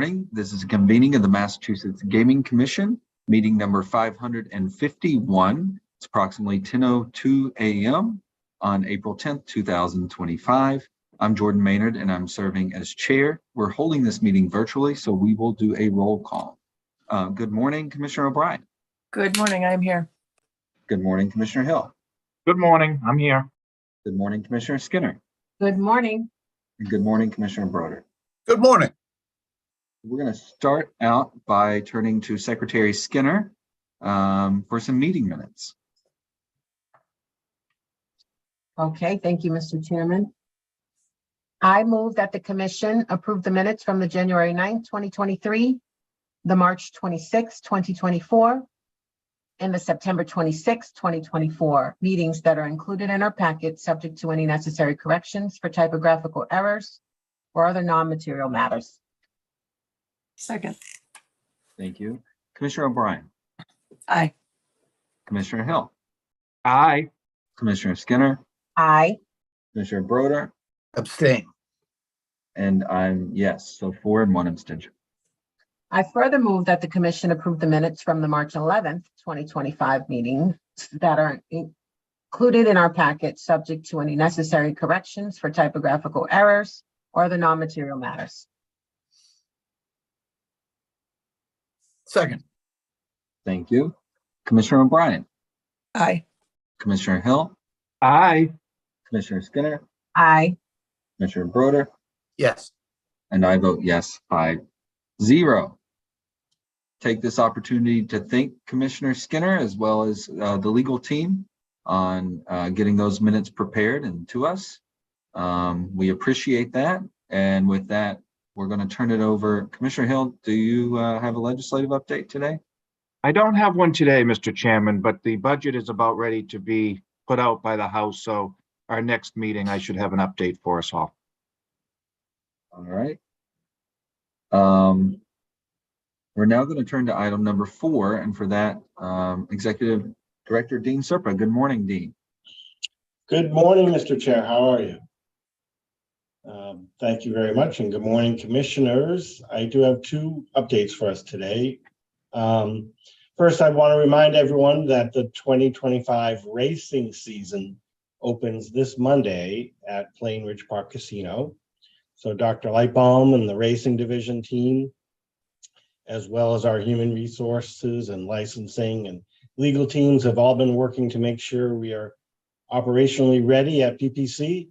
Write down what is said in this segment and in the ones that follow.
morning. This is a convening of the Massachusetts Gaming Commission, meeting number 551. It's approximately 10:02 a.m. on April 10th, 2025. I'm Jordan Maynard, and I'm serving as chair. We're holding this meeting virtually, so we will do a roll call. Good morning, Commissioner O'Brien. Good morning, I'm here. Good morning, Commissioner Hill. Good morning, I'm here. Good morning, Commissioner Skinner. Good morning. And good morning, Commissioner Broder. Good morning. We're going to start out by turning to Secretary Skinner for some meeting minutes. Okay, thank you, Mr. Chairman. I move that the commission approve the minutes from the January 9th, 2023, the March 26th, 2024, and the September 26th, 2024 meetings that are included in our packet, subject to any necessary corrections for typographical errors or other non-material matters. Second. Thank you. Commissioner O'Brien. Aye. Commissioner Hill. Aye. Commissioner Skinner. Aye. Commissioner Broder. Abstain. And I'm yes, so 4 and 1 abstention. I further move that the commission approve the minutes from the March 11th, 2025 meetings that are included in our packet, subject to any necessary corrections for typographical errors or the non-material matters. Second. Thank you. Commissioner O'Brien. Aye. Commissioner Hill. Aye. Commissioner Skinner. Aye. Commissioner Broder. Yes. And I vote yes, 5-0. Take this opportunity to thank Commissioner Skinner as well as the legal team on getting those minutes prepared and to us. We appreciate that. And with that, we're going to turn it over. Commissioner Hill, do you have a legislative update today? I don't have one today, Mr. Chairman, but the budget is about ready to be put out by the House. So our next meeting, I should have an update for us all. All right. We're now going to turn to item number 4. And for that, Executive Director Dean Serpa. Good morning, Dean. Good morning, Mr. Chair. How are you? Thank you very much, and good morning, commissioners. I do have 2 updates for us today. First, I want to remind everyone that the 2025 racing season opens this Monday at Plain Ridge Park Casino. So Dr. Lightbaum and the racing division team, as well as our human resources and licensing and legal teams, have all been working to make sure we are operationally ready at PPC.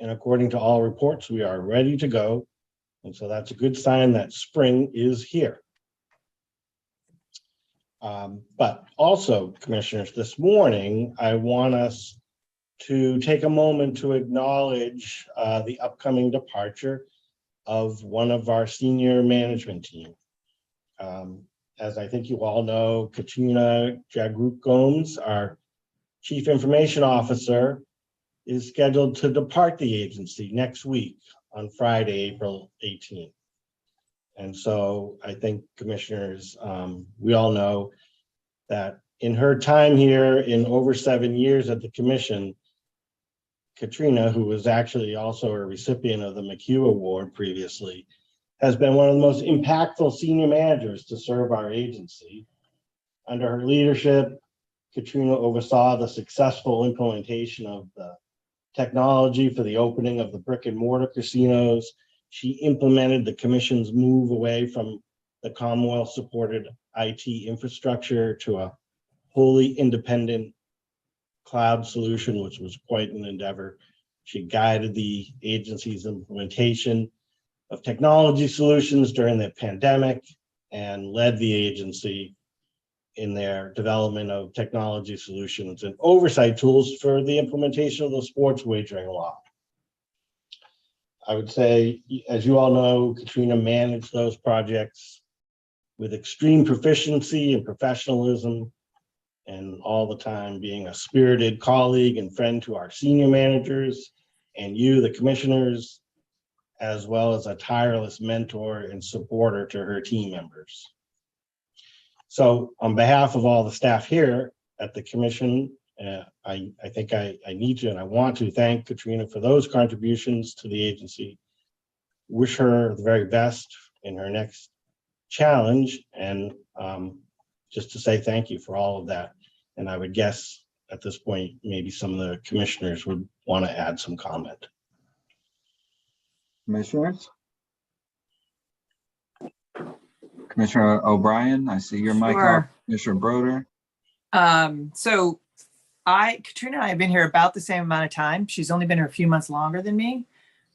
And according to all reports, we are ready to go. And so that's a good sign that spring is here. But also, commissioners, this morning, I want us to take a moment to acknowledge the upcoming departure of one of our senior management team. As I think you all know, Katrina Jagrouk-Gomes, our Chief Information Officer, is scheduled to depart the agency next week on Friday, April 18th. And so I think, commissioners, we all know that in her time here in over 7 years at the commission, Katrina, who was actually also a recipient of the McHugh Award previously, has been one of the most impactful senior managers to serve our agency. Under her leadership, Katrina oversaw the successful implementation of the technology for the opening of the brick and mortar casinos. She implemented the commission's move away from the Commonwealth supported IT infrastructure to a wholly independent cloud solution, which was quite an endeavor. She guided the agency's implementation of technology solutions during the pandemic and led the agency in their development of technology solutions and oversight tools for the implementation of the sports wagering law. I would say, as you all know, Katrina managed those projects with extreme proficiency and professionalism, and all the time being a spirited colleague and friend to our senior managers and you, the commissioners, as well as a tireless mentor and supporter to her team members. So on behalf of all the staff here at the commission, I think I need to and I want to thank Katrina for those contributions to the agency. Wish her the very best in her next challenge. And just to say thank you for all of that. And I would guess at this point, maybe some of the commissioners would want to add some comment. Commissioners? Commissioner O'Brien, I see your mic off. Sure. Commissioner Broder. So Katrina and I have been here about the same amount of time. She's only been here a few months longer than me,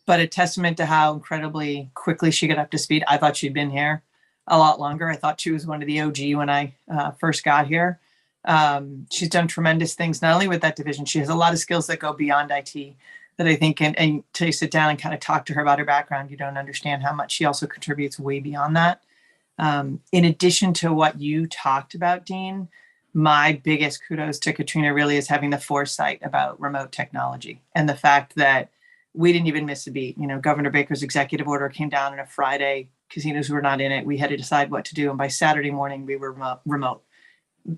but a testament to how incredibly quickly she got up to speed. I thought she'd been here a lot longer. I thought she was one of the OG when I first got here. She's done tremendous things, not only with that division, she has a lot of skills that go beyond IT that I think, and until you sit down and kind of talk to her about her background, you don't understand how much she also contributes way beyond that. In addition to what you talked about, Dean, my biggest kudos to Katrina really is having the foresight about remote technology and the fact that we didn't even miss a beat. You know, Governor Baker's executive order came down on a Friday. Casinos were not in it. We had to decide what to do. And by Saturday morning, we were remote,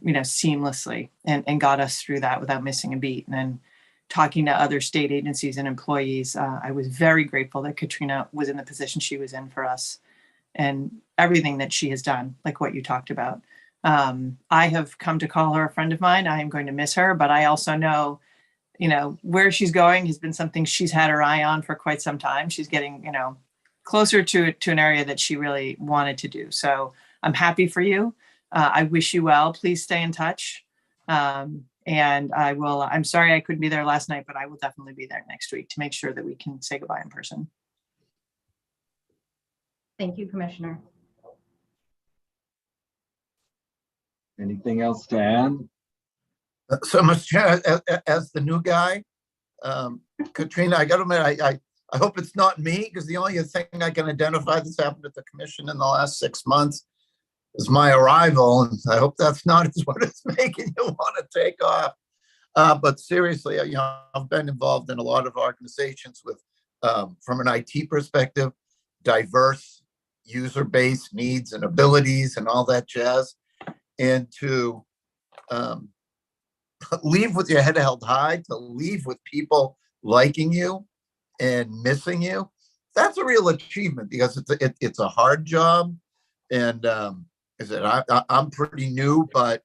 you know, seamlessly and got us through that without missing a beat. And then talking to other state agencies and employees, I was very grateful that Katrina was in the position she was in for us and everything that she has done, like what you talked about. I have come to call her a friend of mine. I am going to miss her, but I also know, you know, where she's going has been something she's had her eye on for quite some time. She's getting, you know, closer to an area that she really wanted to do. So I'm happy for you. I wish you well. Please stay in touch. And I'm sorry I couldn't be there last night, but I will definitely be there next week to make sure that we can say goodbye in person. Thank you, Commissioner. Anything else to add? So, Mr. Chair, as the new guy, Katrina, I got to admit, I hope it's not me, because the only thing I can identify that's happened at the commission in the last 6 months is my arrival, and I hope that's not what it's making you want to take off. But seriously, you know, I've been involved in a lot of organizations with, from an IT perspective, diverse user base needs and abilities and all that jazz, and to leave with your head held high, to leave with people liking you and missing you, that's a real achievement, because it's a hard job. And I'm pretty new, but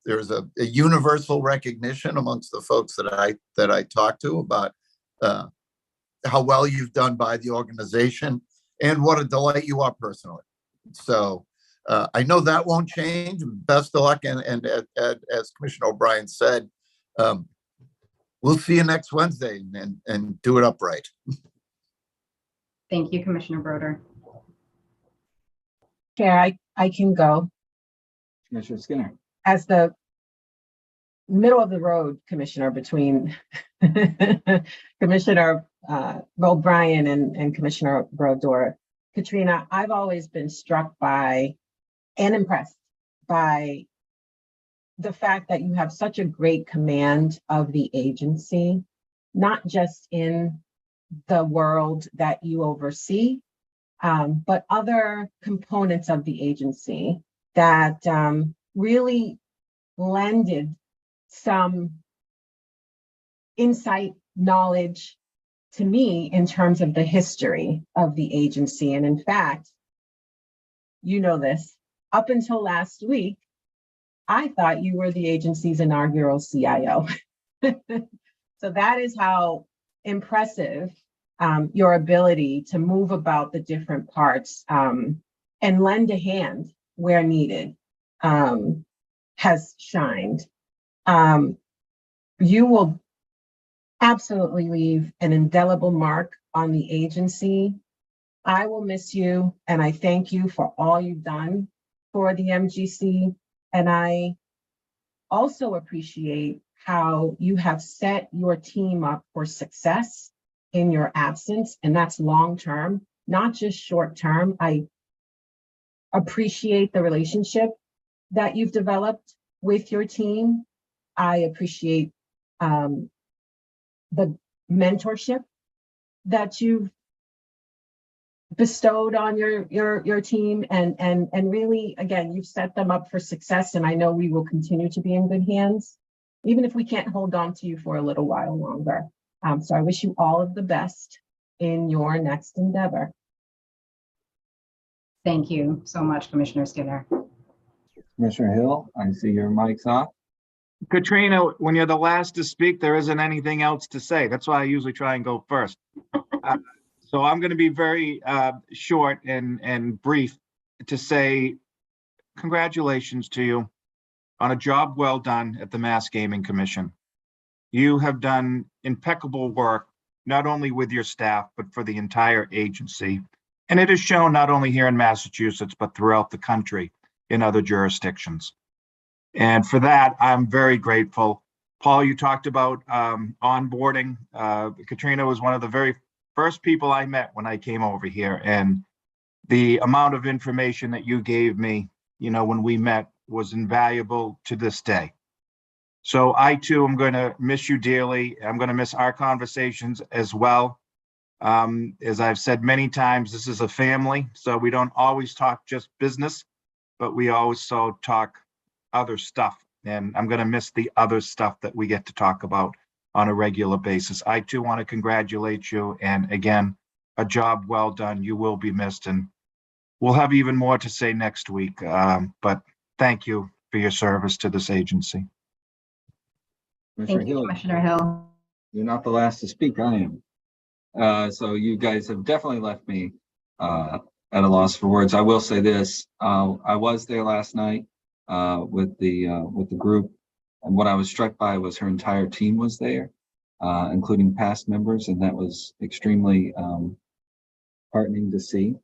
there's a universal recognition amongst the folks that I talk to about how well you've done by the organization and what a delight you are personally. So I know that won't change. Best of luck, and as Commissioner O'Brien said, we'll see you next Wednesday and do it upright. Thank you, Commissioner Broder. Chair, I can go. Commissioner Skinner. As the middle of the road commissioner between Commissioner O'Brien and Commissioner Brodeur, Katrina, I've always been struck by and impressed by the fact that you have such a great command of the agency, not just in the world that you oversee, but other components of the agency that really lended some insight, knowledge to me in terms of the history of the agency. And in fact, you know this, up until last week, I thought you were the agency's inaugural CIO. So that is how impressive your ability to move about the different parts and lend a hand where needed has shined. You will absolutely leave an indelible mark on the agency. I will miss you, and I thank you for all you've done for the MGC. And I also appreciate how you have set your team up for success in your absence, and that's long-term, not just short-term. I appreciate the relationship that you've developed with your team. I appreciate the mentorship that you've bestowed on your team, and really, again, you've set them up for success, and I know we will continue to be in good hands, even if we can't hold on to you for a little while longer. So I wish you all of the best in your next endeavor. Thank you so much, Commissioner Skinner. Commissioner Hill, I see your mic's off. Katrina, when you're the last to speak, there isn't anything else to say. That's why I usually try and go first. So I'm going to be very short and brief to say congratulations to you on a job well done at the Mass Gaming Commission. You have done impeccable work, not only with your staff, but for the entire agency. And it is shown not only here in Massachusetts, but throughout the country in other jurisdictions. And for that, I'm very grateful. Paul, you talked about onboarding. Katrina was one of the very first people I met when I came over here. And the amount of information that you gave me, when we met was invaluable to this day. So I too am going to miss you dearly. I'm going to miss our conversations as well. As I've said many times, this is a family, so we don't always talk just business, but we also talk other stuff. And I'm going to miss the other stuff that we get to talk about on a regular basis. I too want to congratulate you. And again, a job well done. You will be missed. And we'll have even more to say next week. But thank you for your service to this agency. Thank you, Commissioner Hill. You're not the last to speak, I am. So you guys have definitely left me at a loss for words. I will say this, I was there last night with the group, and what I was struck by was her entire team was there, including past members, and that was extremely heartening to see.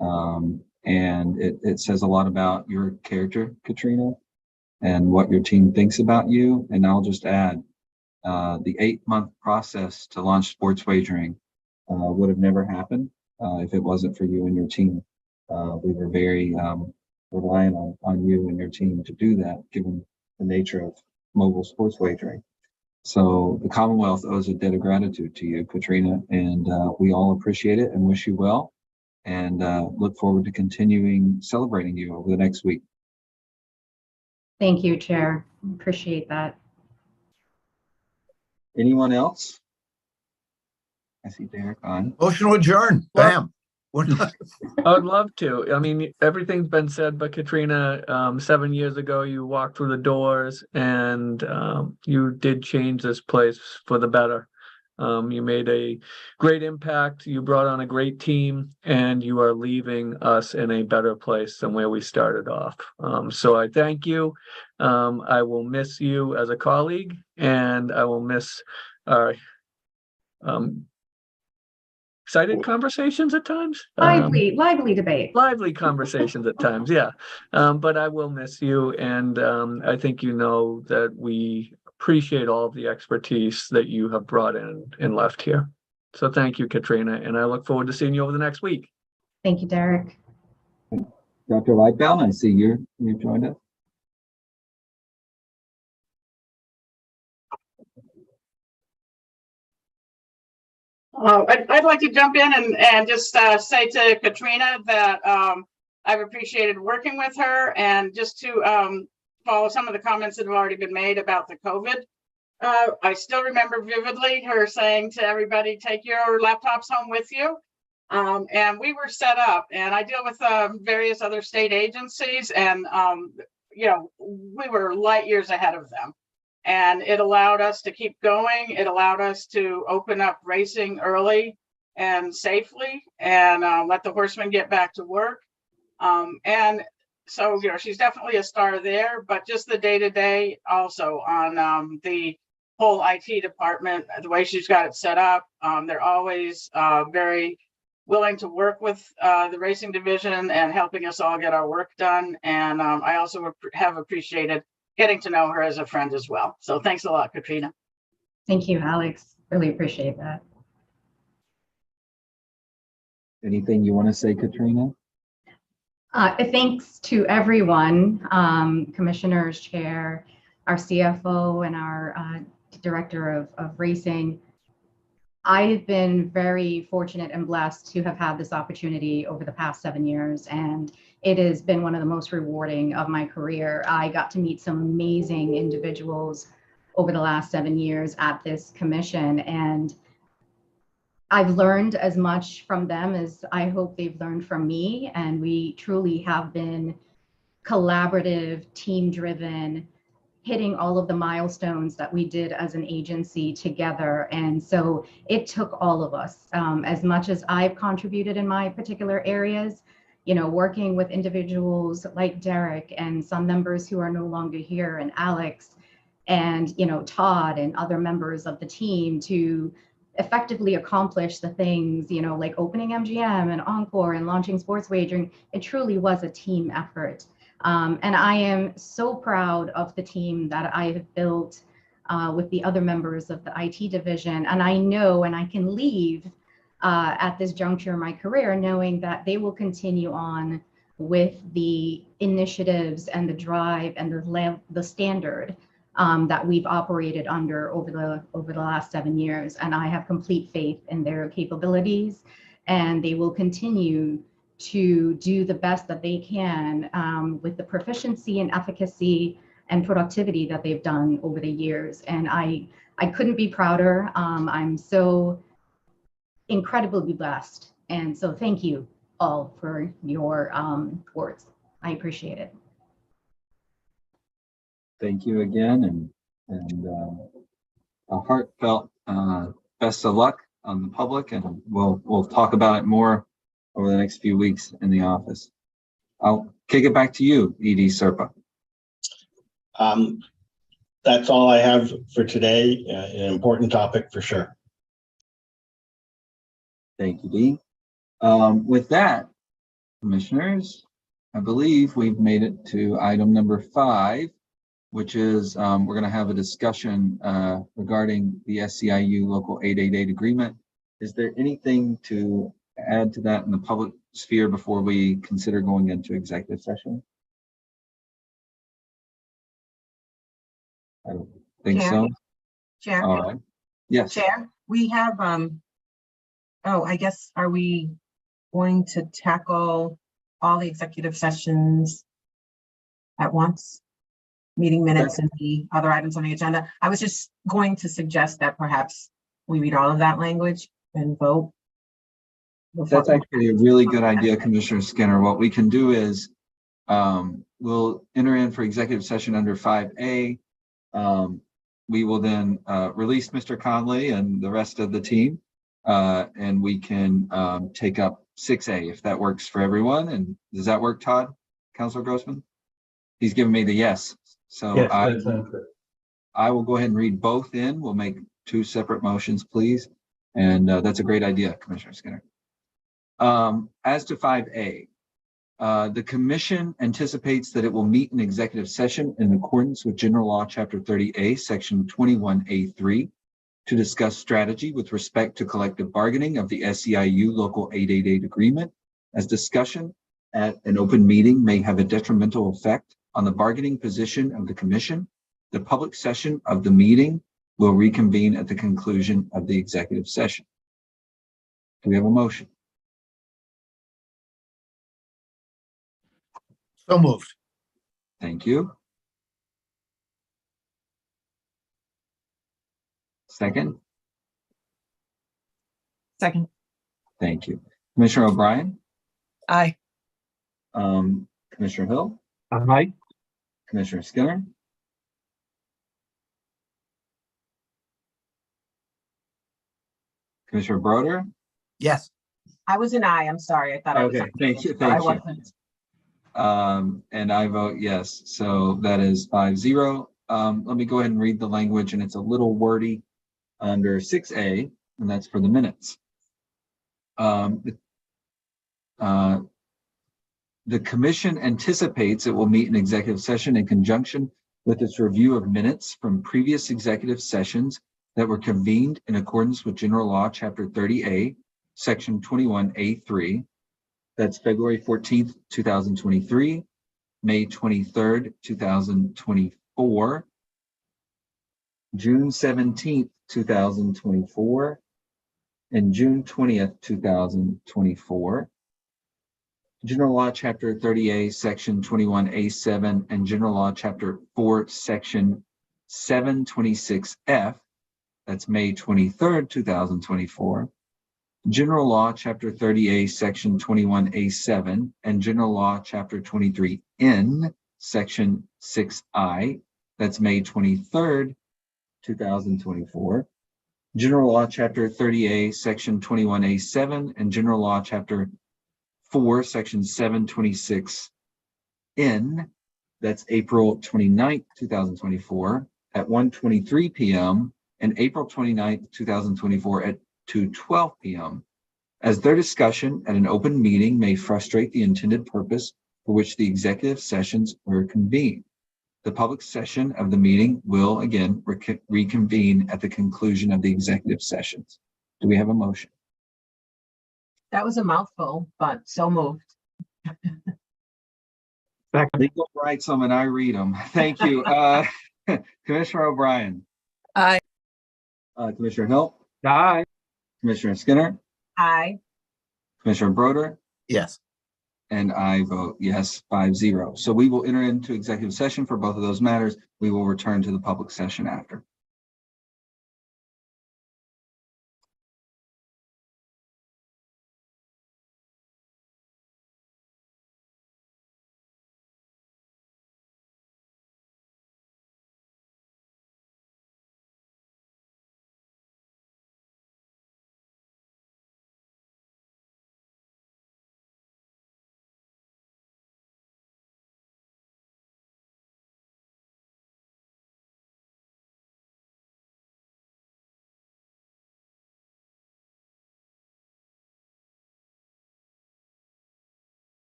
And it says a lot about your character, Katrina, and what your team thinks about you. And I'll just add, the 8-month process to launch sports wagering would have never happened if it wasn't for you and your team. We were very reliant on you and your team to do that, given the nature of mobile sports wagering. So the Commonwealth owes a debt of gratitude to you, Katrina, and we all appreciate it and wish you well, and look forward to continuing celebrating you over the next week. Thank you, Chair. Appreciate that. Anyone else? I see Derek on. Motion to adjourn. Bam. We're not- I'd love to. I mean, everything's been said, but Katrina, 7 years ago, you walked through the doors and you did change this place for the better. You made a great impact. You brought on a great team, and you are leaving us in a better place than where we started off. So I thank you. I will miss you as a colleague, and I will miss our excited conversations at times. Lively debate. Lively conversations at times, yeah. But I will miss you, and I think you know that we appreciate all of the expertise that you have brought in and left here. So thank you, Katrina, and I look forward to seeing you over the next week. Thank you, Derek. Dr. Lightbound, I see you've joined us. I'd like to jump in and just say to Katrina that I've appreciated working with her, and just to follow some of the comments that have already been made about the COVID. I still remember vividly her saying to everybody, take your laptops home with you. And we were set up, and I deal with various other state agencies, and we were light years ahead of them. And it allowed us to keep going. It allowed us to open up racing early and safely, and let the horsemen get back to work. And so, she's definitely a star there, but just the day-to-day also on the whole IT department, the way she's got it set up, they're always very willing to work with the racing division and helping us all get our work done. And I also have appreciated getting to know her as a friend as well. So thanks a lot, Katrina. Thank you, Alex. Really appreciate that. Anything you want to say, Katrina? Thanks to everyone, commissioners, chair, our CFO, and our director of racing. I've been very fortunate and blessed to have had this opportunity over the past 7 years, and it has been one of the most rewarding of my career. I got to meet some amazing individuals over the last 7 years at this commission, and I've learned as much from them as I hope they've learned from me. And we truly have been collaborative, team-driven, hitting all of the milestones that we did as an agency together. And so it took all of us, as much as I've contributed in my particular areas, working with individuals like Derek and some members who are no longer here, and Alex and, Todd and other members of the team to effectively accomplish the things, like opening MGM and Encore and launching sports wagering. It truly was a team effort. And I am so proud of the team that I have built with the other members of the IT division. And I know, and I can leave at this juncture in my career knowing that they will continue on with the initiatives and the drive and the standard that we've operated under over the last 7 years. And I have complete faith in their capabilities, and they will continue to do the best that they can with the proficiency and efficacy and productivity that they've done over the years. And I couldn't be prouder. I'm so incredibly blessed. And so thank you all for your words. I appreciate it. Thank you again, and a heartfelt best of luck on the public, and we'll talk about it more over the next few weeks in the office. I'll kick it back to you, Edie Serpa. That's all I have for today. An important topic for sure. Thank you, Dee. With that, commissioners, I believe we've made it to item number 5, which is we're going to have a discussion regarding the SEIU Local 888 agreement. Is there anything to add to that in the public sphere before we consider going into executive session? I don't think so. Chair, All right. Yes. Chair, we have, I guess, are we going to tackle all the executive sessions at once? Meeting minutes and the other items on the agenda? I was just going to suggest that perhaps we read all of that language and vote. That's actually a really good idea, Commissioner Skinner. What we can do is we'll enter in for executive session under 5A. We will then release Mr. Conley and the rest of the team, and we can take up 6A if that works for everyone. And does that work, Todd? Councilor Grossman? He's giving me the yes. So yes, I will go ahead and read both in. We'll make 2 separate motions, please. And that's a great idea, Commissioner Skinner. As to 5A, the commission anticipates that it will meet in executive session in accordance with General Law, Chapter 30A, Section 21A3, to discuss strategy with respect to collective bargaining of the SEIU Local 888 agreement, as discussion at an open meeting may have a detrimental effect on the bargaining position of the commission. The public session of the meeting will reconvene at the conclusion of the executive session. Do we have a motion? So moved. Thank you. Second? Second. Thank you. Commissioner O'Brien? Aye. Commissioner Hill? Aye. Commissioner Skinner? Commissioner Broder? Yes. I was an aye. I'm sorry. I thought I was. Okay, thank you, I thank you. wasn't. And I vote yes, so that is 5-0. Let me go ahead and read the language, and it's a little wordy under 6A, and that's for the minutes. The commission anticipates it will meet in executive session in conjunction with its review of minutes from previous executive sessions that were convened in accordance with General Law, Chapter 30A, Section 21A3. That's February 14th, 2023, May 23rd, 2024, June 17th, 2024, and June 20th, 2024. General Law, Chapter 30A, Section 21A7, and General Law, Chapter 4, Section 726F. That's May 23rd, 2024. General Law, Chapter 30A, Section 21A7, and General Law, Chapter 23N, Section 6I. That's May 23rd, 2024. General Law, Chapter 30A, Section 21A7, and General Law, Chapter 4, Section 726N. That's April 29th, 2024 at 1:23 p.m. and April 29th, 2024 at 2:12 p.m. as their discussion at an open meeting may frustrate the intended purpose for which the executive sessions were convened. The public session of the meeting will again reconvene at the conclusion of the executive sessions. Do we have a motion? That was a mouthful, but so moved. Second. Legal rights them and I read them. Thank you. Commissioner O'Brien, Aye. Commissioner Hill, Aye. Commissioner Skinner, Aye. Commissioner Broder, Yes. and I vote yes, 5-0. So we will enter into executive session for both of those matters. We will return to the public session after.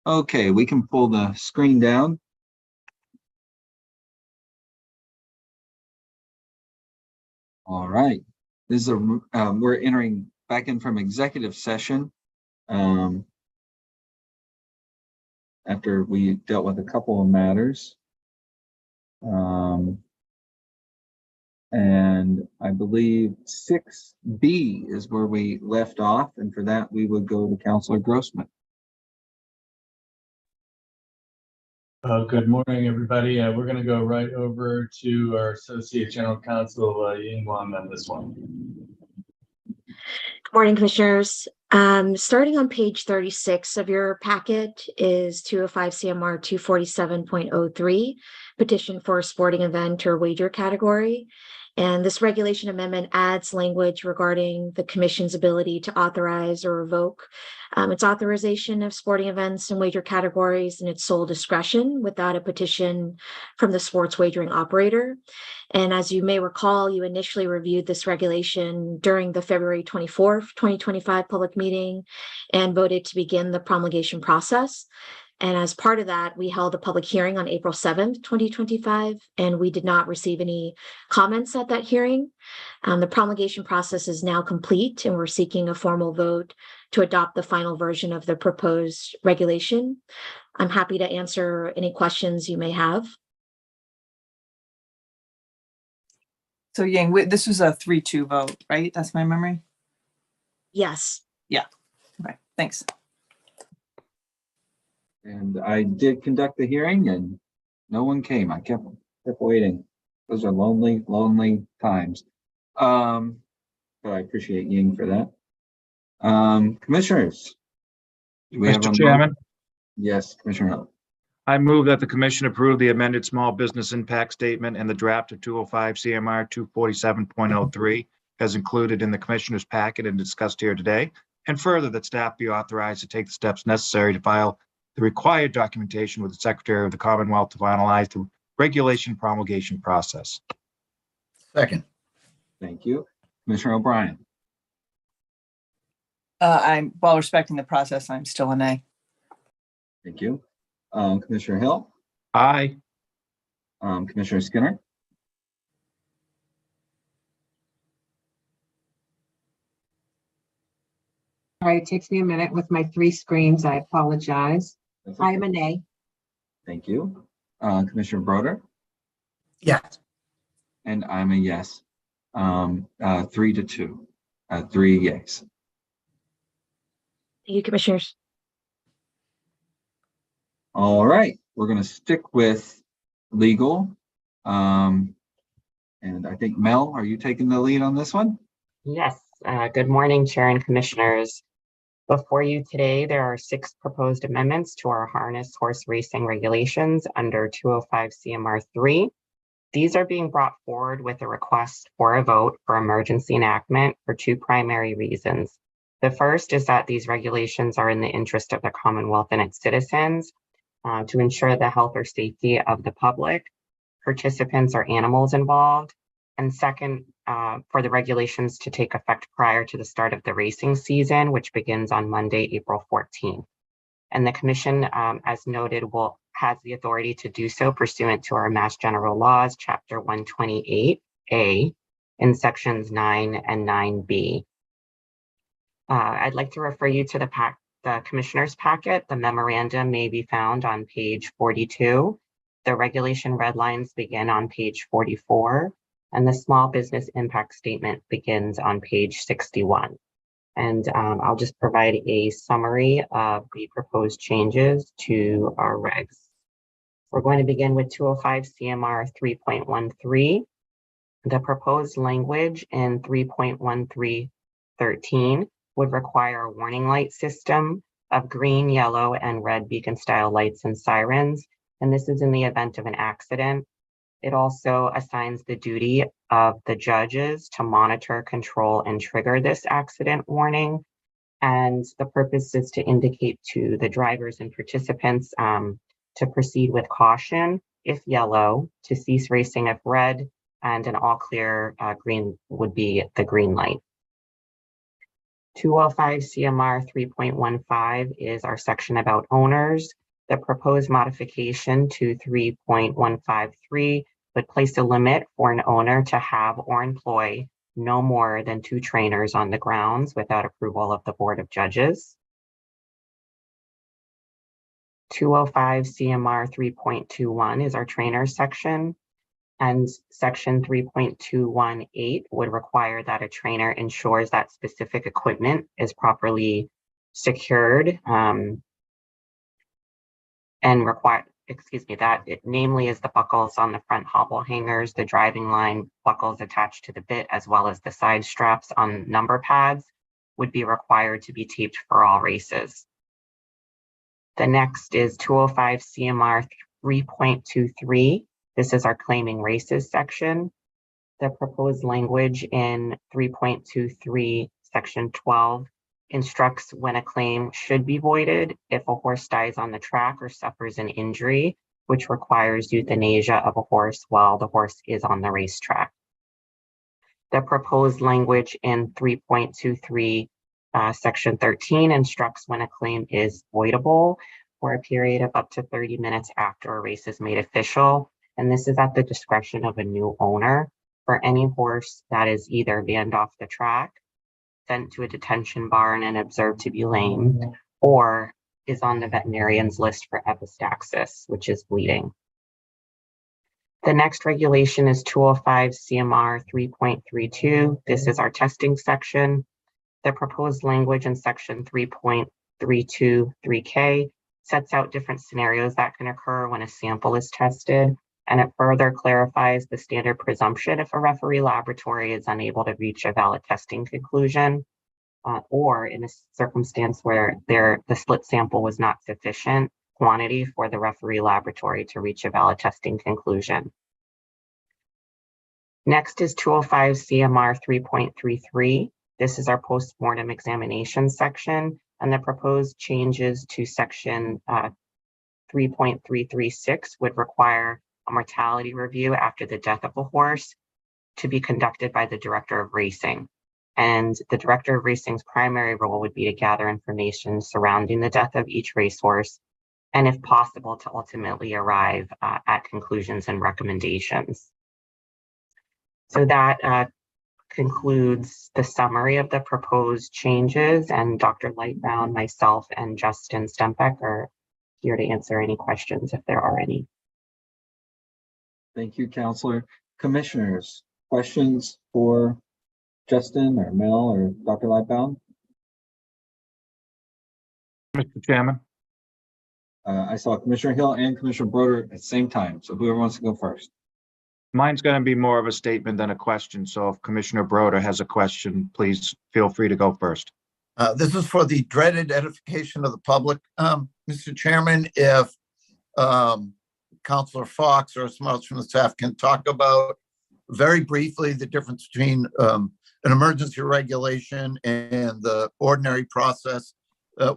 Okay, we can pull the screen down. All right. This is we're entering back in from executive session. After we dealt with a couple of matters. And I believe 6B is where we left off. And for that, we would go to Councilor Grossman. Good morning, everybody. We're going to go right over to our Associate General Counsel, Ying Wang, on this one. Good morning, Commissioners. Starting on page 36 of your packet is 205 CMR 247.03, petition for a sporting event or wager category. And this regulation amendment adds language regarding the Commission's ability to authorize or revoke its authorization of sporting events and wager categories in its sole discretion without a petition from the sports wagering operator. And as you may recall, you initially reviewed this regulation during the February 24th, 2025 public meeting and voted to begin the promulgation process. And as part of that, we held a public hearing on April 7th, 2025, and we did not receive any comments at that hearing. The promulgation process is now complete, and we're seeking a formal vote to adopt the final version of the proposed regulation. I'm happy to answer any questions you may have. So Yang, this was a 3-2 vote, right? That's my memory? Yes. Yeah. Okay, thanks. And I did conduct the hearing and no one came. I kept waiting. Those are lonely, lonely times. But I appreciate Ying for that. Commissioners. Do we have Mr. a Chairman, Yes, Commissioner Hill. I move that the commission approve the amended small business impact statement and the draft of 205 CMR 247.03 as included in the commissioner's packet and discussed here today. And further, that staff be authorized to take the steps necessary to file the required documentation with the Secretary of the Commonwealth to finalize the regulation promulgation process. Second. Thank you. Commissioner O'Brien. While respecting the process, I'm still an A. Thank you. Commissioner Hill. Aye. Commissioner Skinner. All right, it takes me a minute with my 3 screens. I apologize. That's I okay. am an A. Thank you. Commissioner Broder. Yes. And I'm a yes. 3-2. 3 yes. Thank you, Commissioners. All right, we're going to stick with legal. And I think Mel, are you taking the lead on this one? Yes. Good morning, Chair and Commissioners. Before you today, there are 6 proposed amendments to our harness horse racing regulations under 205 CMR 3. These are being brought forward with a request for a vote for emergency enactment for 2 primary reasons. The first is that these regulations are in the interest of the Commonwealth and its citizens to ensure the health or safety of the public, participants, or animals involved. And second, for the regulations to take effect prior to the start of the racing season, which begins on Monday, April 14th. And the Commission, as noted, has the authority to do so pursuant to our Mass General Laws, Chapter 128A, in Sections 9 and 9B. I'd like to refer you to the Commissioner's packet. The memorandum may be found on page 42. The regulation red lines begin on page 44. And the small business impact statement begins on page 61. And I'll just provide a summary of the proposed changes to our regs. We're going to begin with 205 CMR 3.13. The proposed language in 3.1313 would require a warning light system of green, yellow, and red beacon style lights and sirens. And this is in the event of an accident. It also assigns the duty of the judges to monitor, control, and trigger this accident warning. And the purpose is to indicate to the drivers and participants to proceed with caution if yellow, to cease racing if red, and an all clear green would be the green light. 205 CMR 3.15 is our section about owners. The proposed modification to 3.153 would place a limit for an owner to have or employ no more than 2 trainers on the grounds without approval of the Board of Judges. 205 CMR 3.21 is our trainers section, and section 3.218 would require that a trainer ensures that specific equipment is properly secured and require, that it namely is the buckles on the front hobble hangers, the driving line buckles attached to the bit, as well as the side straps on number pads would be required to be taped for all races. The next is 205 CMR 3.23. This is our claiming races section. The proposed language in 3.23 section 12 instructs when a claim should be voided if a horse dies on the track or suffers an injury, which requires euthanasia of a horse while the horse is on the racetrack. The proposed language in 3.23 section 13 instructs when a claim is voidable for a period of up to 30 minutes after a race is made official. And this is at the discretion of a new owner for any horse that is either banned off the track, sent to a detention barn and observed to be lame, or is on the veterinarian's list for epistaxis, which is bleeding. The next regulation is 205 CMR 3.32. This is our testing section. The proposed language in section 3.323K sets out different scenarios that can occur when a sample is tested, and it further clarifies the standard presumption if a referee laboratory is unable to reach a valid testing conclusion, or in a circumstance where the split sample was not sufficient quantity for the referee laboratory to reach a valid testing conclusion. Next is 205 CMR 3.33. This is our postmortem examination section, and the proposed changes to section 3.336 would require a mortality review after the death of a horse to be conducted by the director of racing. And the director of racing's primary role would be to gather information surrounding the death of each racehorse, and if possible, to ultimately arrive at conclusions and recommendations. So that concludes the summary of the proposed changes, and Dr. Lightbound, myself, and Justin Stempeck are here to answer any questions if there are any. Thank you, Counselor. Commissioners, questions for Justin or Mel or Dr. Lightbound? Mr. Chairman. I saw Commissioner Hill and Commissioner Broder at the same time, so whoever wants to go first. Mine's going to be more of a statement than a question. So if Commissioner Broder has a question, please feel free to go first. This is for the dreaded edification of the public. Mr. Chairman, if Councilor Fox or someone else from the staff can talk about very briefly the difference between an emergency regulation and the ordinary process,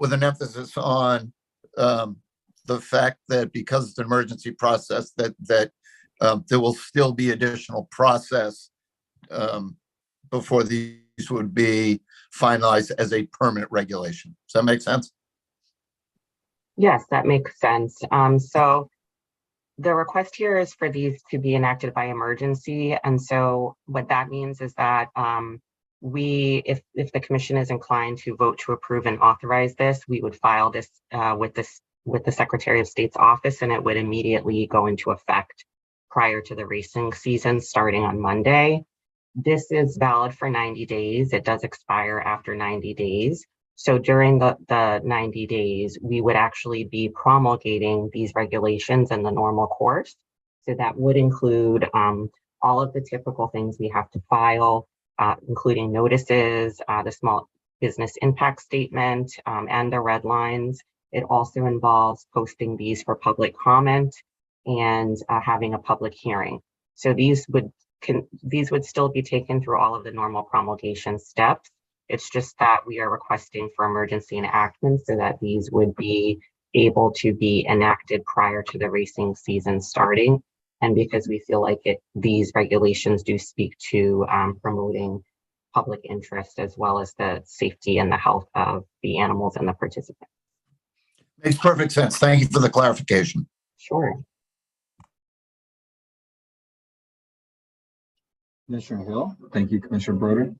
with an emphasis on the fact that because it's an emergency process, that there will still be additional process before these would be finalized as a permanent regulation. Does that make sense? Yes, that makes sense. So the request here is for these to be enacted by emergency. And so what that means is that if the commission is inclined to vote to approve and authorize this, we would file this with the Secretary of State's office, and it would immediately go into effect prior to the racing season starting on Monday. This is valid for 90 days. It does expire after 90 days. So during the 90 days, we would actually be promulgating these regulations in the normal course. So that would include all of the typical things we have to file, including notices, the small business impact statement, and the red lines. It also involves posting these for public comment and having a public hearing. So these would still be taken through all of the normal promulgation steps. It's just that we are requesting for emergency enactment so that these would be able to be enacted prior to the racing season starting. And because we feel like these regulations do speak to promoting public interest as well as the safety and the health of the animals and the participants. Makes perfect sense. Thank you for the clarification. Sure. Commissioner Hill. Thank you, Commissioner Broder.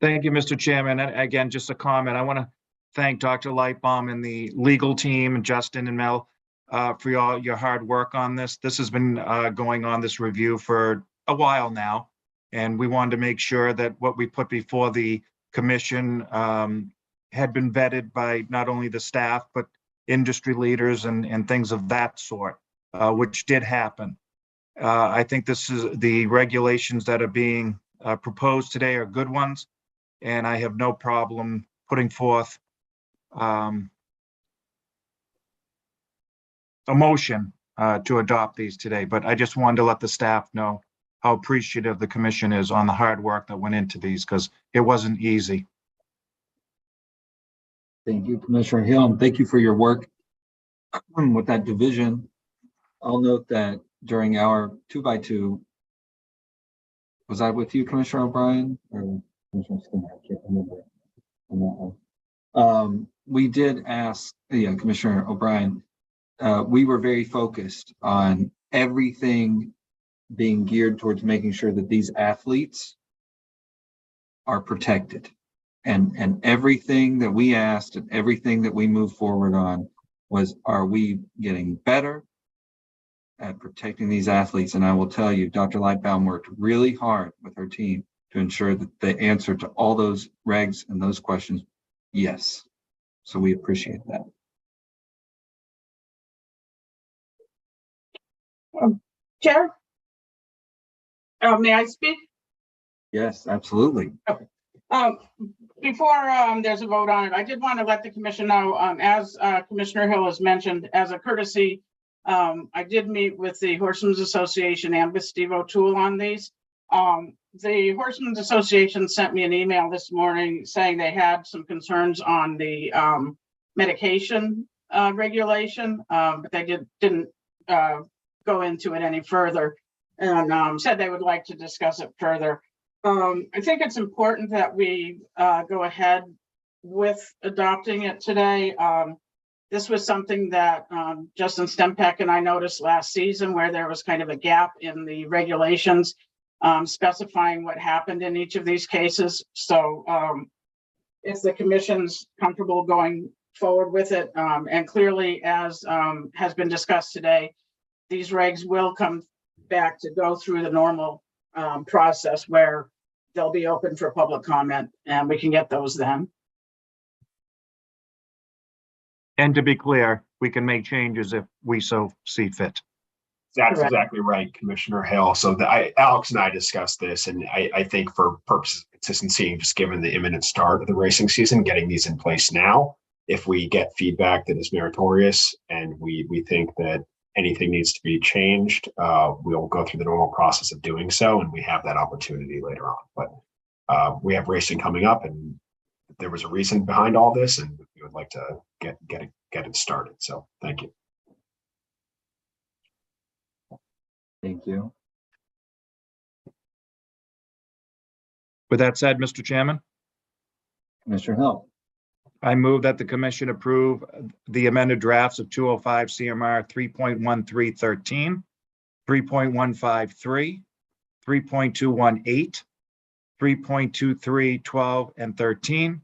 Thank you, Mr. Chairman. And again, just a comment. I want to thank Dr. Lightbaum and the legal team, and Justin and Mel, for all your hard work on this. This has been going on, this review, for a while now. And we wanted to make sure that what we put before the commission had been vetted by not only the staff, but industry leaders and things of that sort, which did happen. I think the regulations that are being proposed today are good ones, and I have no problem putting forth a motion to adopt these today. But I just wanted to let the staff know how appreciative the commission is on the hard work that went into these, because it wasn't easy. Thank you, Commissioner Hill, and thank you for your work with that division. I'll note that during our 2x2, was I with you, Commissioner O'Brien, or Commissioner Skinner? I can't remember on that one. We did ask, Commissioner O'Brien, we were very focused on everything being geared towards making sure that these athletes are protected. And everything that we asked and everything that we moved forward on was, are we getting better at protecting these athletes? And I will tell you, Dr. Lightbaum worked really hard with her team to ensure that the answer to all those regs and those questions, yes. So we appreciate that. Chair? May I speak? Yes, absolutely. Before there's a vote on it, I did want to let the commission know, as Commissioner Hill has mentioned, as a courtesy, I did meet with the Horsemen's Association and with Steve O'Toole on these. The Horsemen's Association sent me an email this morning saying they had some concerns on the medication regulation, but they didn't go into it any further, and said they would like to discuss it further. I think it's important that we go ahead with adopting it today. This was something that Justin Stempeck and I noticed last season, where there was kind of a gap in the regulations specifying what happened in each of these cases. So if the commission's comfortable going forward with it, and clearly, as has been discussed today, these regs will come back to go through the normal process where they'll be open for public comment, and we can get those then. And to be clear, we can make changes if we so see fit. That's Correct. exactly right, Commissioner Hill. So Alex and I discussed this, and I think for purposes of consistency, just given the imminent start of the racing season, getting these in place now, if we get feedback that is meritorious and we think that anything needs to be changed, we'll go through the normal process of doing so, and we have that opportunity later on. But we have racing coming up, and there was a reason behind all this, and we would like to get it started. So thank you. Thank you. With that said, Mr. Chairman, Commissioner Hill. I move that the commission approve the amended drafts of 205 CMR 3.1313, 3.153, 3.218, 3.2312 and 13,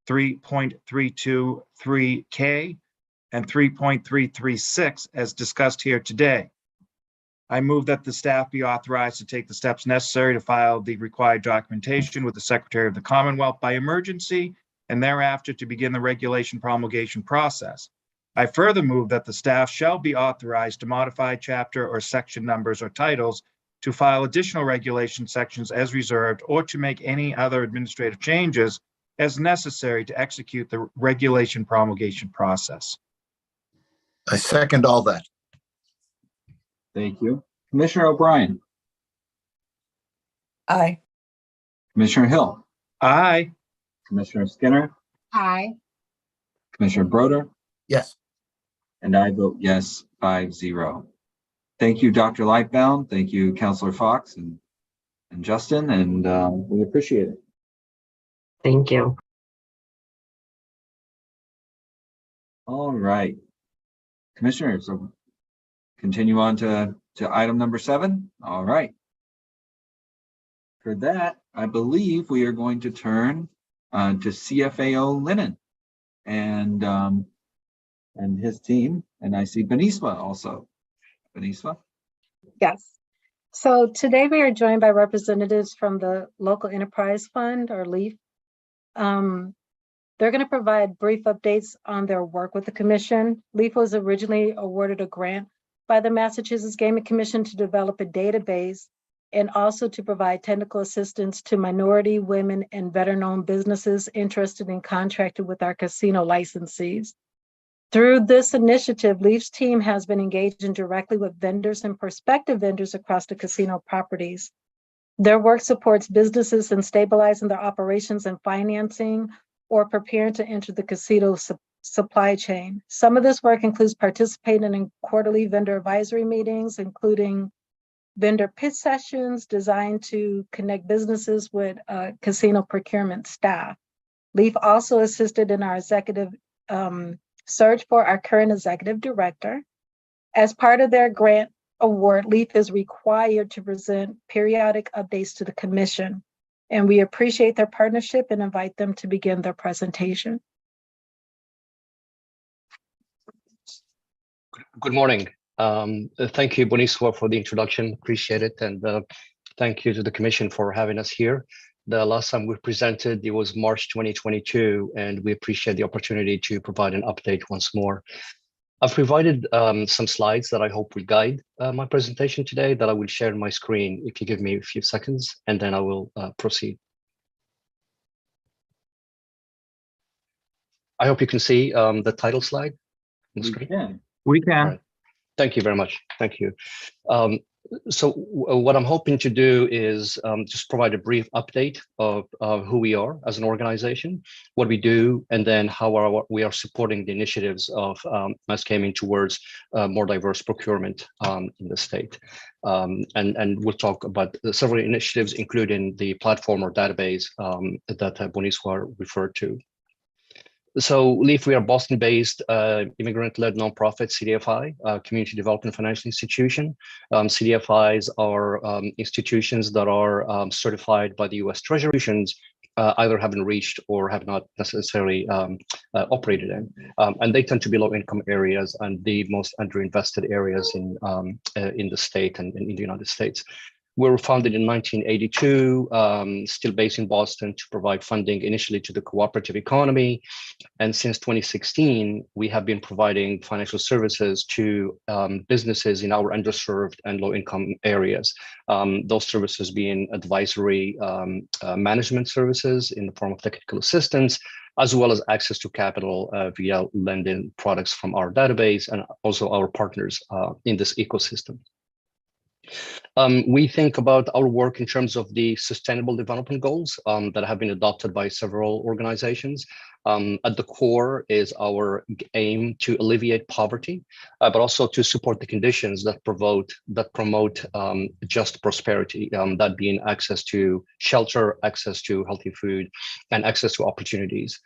3.323K, and 3.336 as discussed here today. I move that the staff be authorized to take the steps necessary to file the required documentation with the Secretary of the Commonwealth by emergency, and thereafter to begin the regulation promulgation process. I further move that the staff shall be authorized to modify chapter or section numbers or titles, to file additional regulation sections as reserved, or to make any other administrative changes as necessary to execute the regulation promulgation process. I second all that. Thank you. Commissioner O'Brien. Aye. Commissioner Hill. Aye. Commissioner Skinner. Aye. Commissioner Broder. Yes. And I vote yes, 5-0. Thank you, Dr. Lightbound. Thank you, Councilor Fox and Justin, and we appreciate it. Thank you. All right. Commissioners, so continue on to item number 7. All right. For that, I believe we are going to turn to CFAO Linen and his team. And I see Beniswa also. Beniswa? Yes. So today we are joined by representatives from the Local Enterprise Fund, or LEAF. They're going to provide brief updates on their work with the commission. LEAF was originally awarded a grant by the Massachusetts Gaming Commission to develop a database and also to provide technical assistance to minority, women, and veteran-owned businesses interested in contracting with our casino licensees. Through this initiative, LEAF's team has been engaging directly with vendors and prospective vendors across the casino properties. Their work supports businesses in stabilizing their operations and financing or preparing to enter the casino supply chain. Some of this work includes participating in quarterly vendor advisory meetings, including vendor pitch sessions designed to connect businesses with casino procurement staff. LEAF also assisted in our executive search for our current executive director. As part of their grant award, LEAF is required to present periodic updates to the commission, and we appreciate their partnership and invite them to begin their presentation. Good morning. Thank you, Beniswa, for the introduction. Appreciate it. And thank you to the Commission for having us here. The last time we presented, it was March 2022, and we appreciate the opportunity to provide an update once more. I've provided some slides that I hope will guide my presentation today that I will share on my screen if you give me a few seconds, and then I will proceed. I hope you can see the title slide on the screen. We can. Right. Thank you very much. Thank you. So what I'm hoping to do is just provide a brief update of who we are as an organization, what we do, and then how we are supporting the initiatives of Mass Gaming towards more diverse procurement in the state. And we'll talk about several initiatives, including the platform or database that Beniswa referred to. So LEAF, we are Boston-based immigrant-led nonprofit CDFI, community development financial institution. CDFIs are institutions that are certified by the U.S. Treasury, either haven't reached or have not necessarily operated in. And they tend to be low-income areas and the most underinvested areas in the state and in the United States. We were founded in 1982, still based in Boston, to provide funding initially to the cooperative economy. And since 2016, we have been providing financial services to businesses in our underserved and low-income areas. Those services being advisory management services in the form of technical assistance, as well as access to capital via lending products from our database and also our partners in this ecosystem. We think about our work in terms of the sustainable development goals that have been adopted by several organizations. At the core is our aim to alleviate poverty, but also to support the conditions that promote just prosperity, that being access to shelter, access to healthy food, and access to opportunities.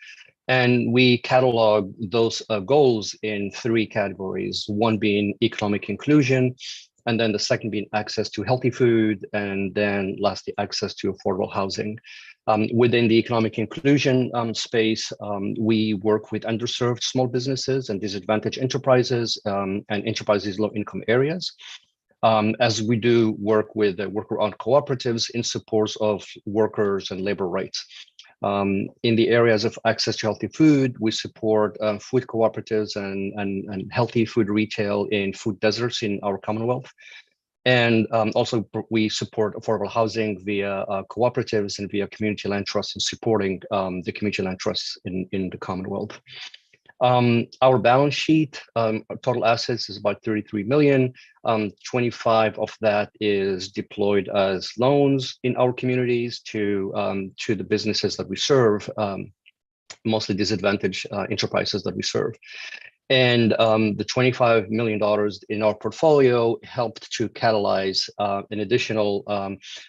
And we catalog those goals in 3 categories, one being economic inclusion, and then the second being access to healthy food, and then lastly, access to affordable housing. Within the economic inclusion space, we work with underserved small businesses and disadvantaged enterprises and enterprises low-income areas. As we do work with worker-owned cooperatives in support of workers and labor rights. In the areas of access to healthy food, we support food cooperatives and healthy food retail in food deserts in our Commonwealth. And also we support affordable housing via cooperatives and via community land trusts, and supporting the community land trusts in the Commonwealth. Our balance sheet, total assets is about 33 million. 25 of that is deployed as loans in our communities to the businesses that we serve, mostly disadvantaged enterprises that we serve. And the $25 million in our portfolio helped to catalyze an additional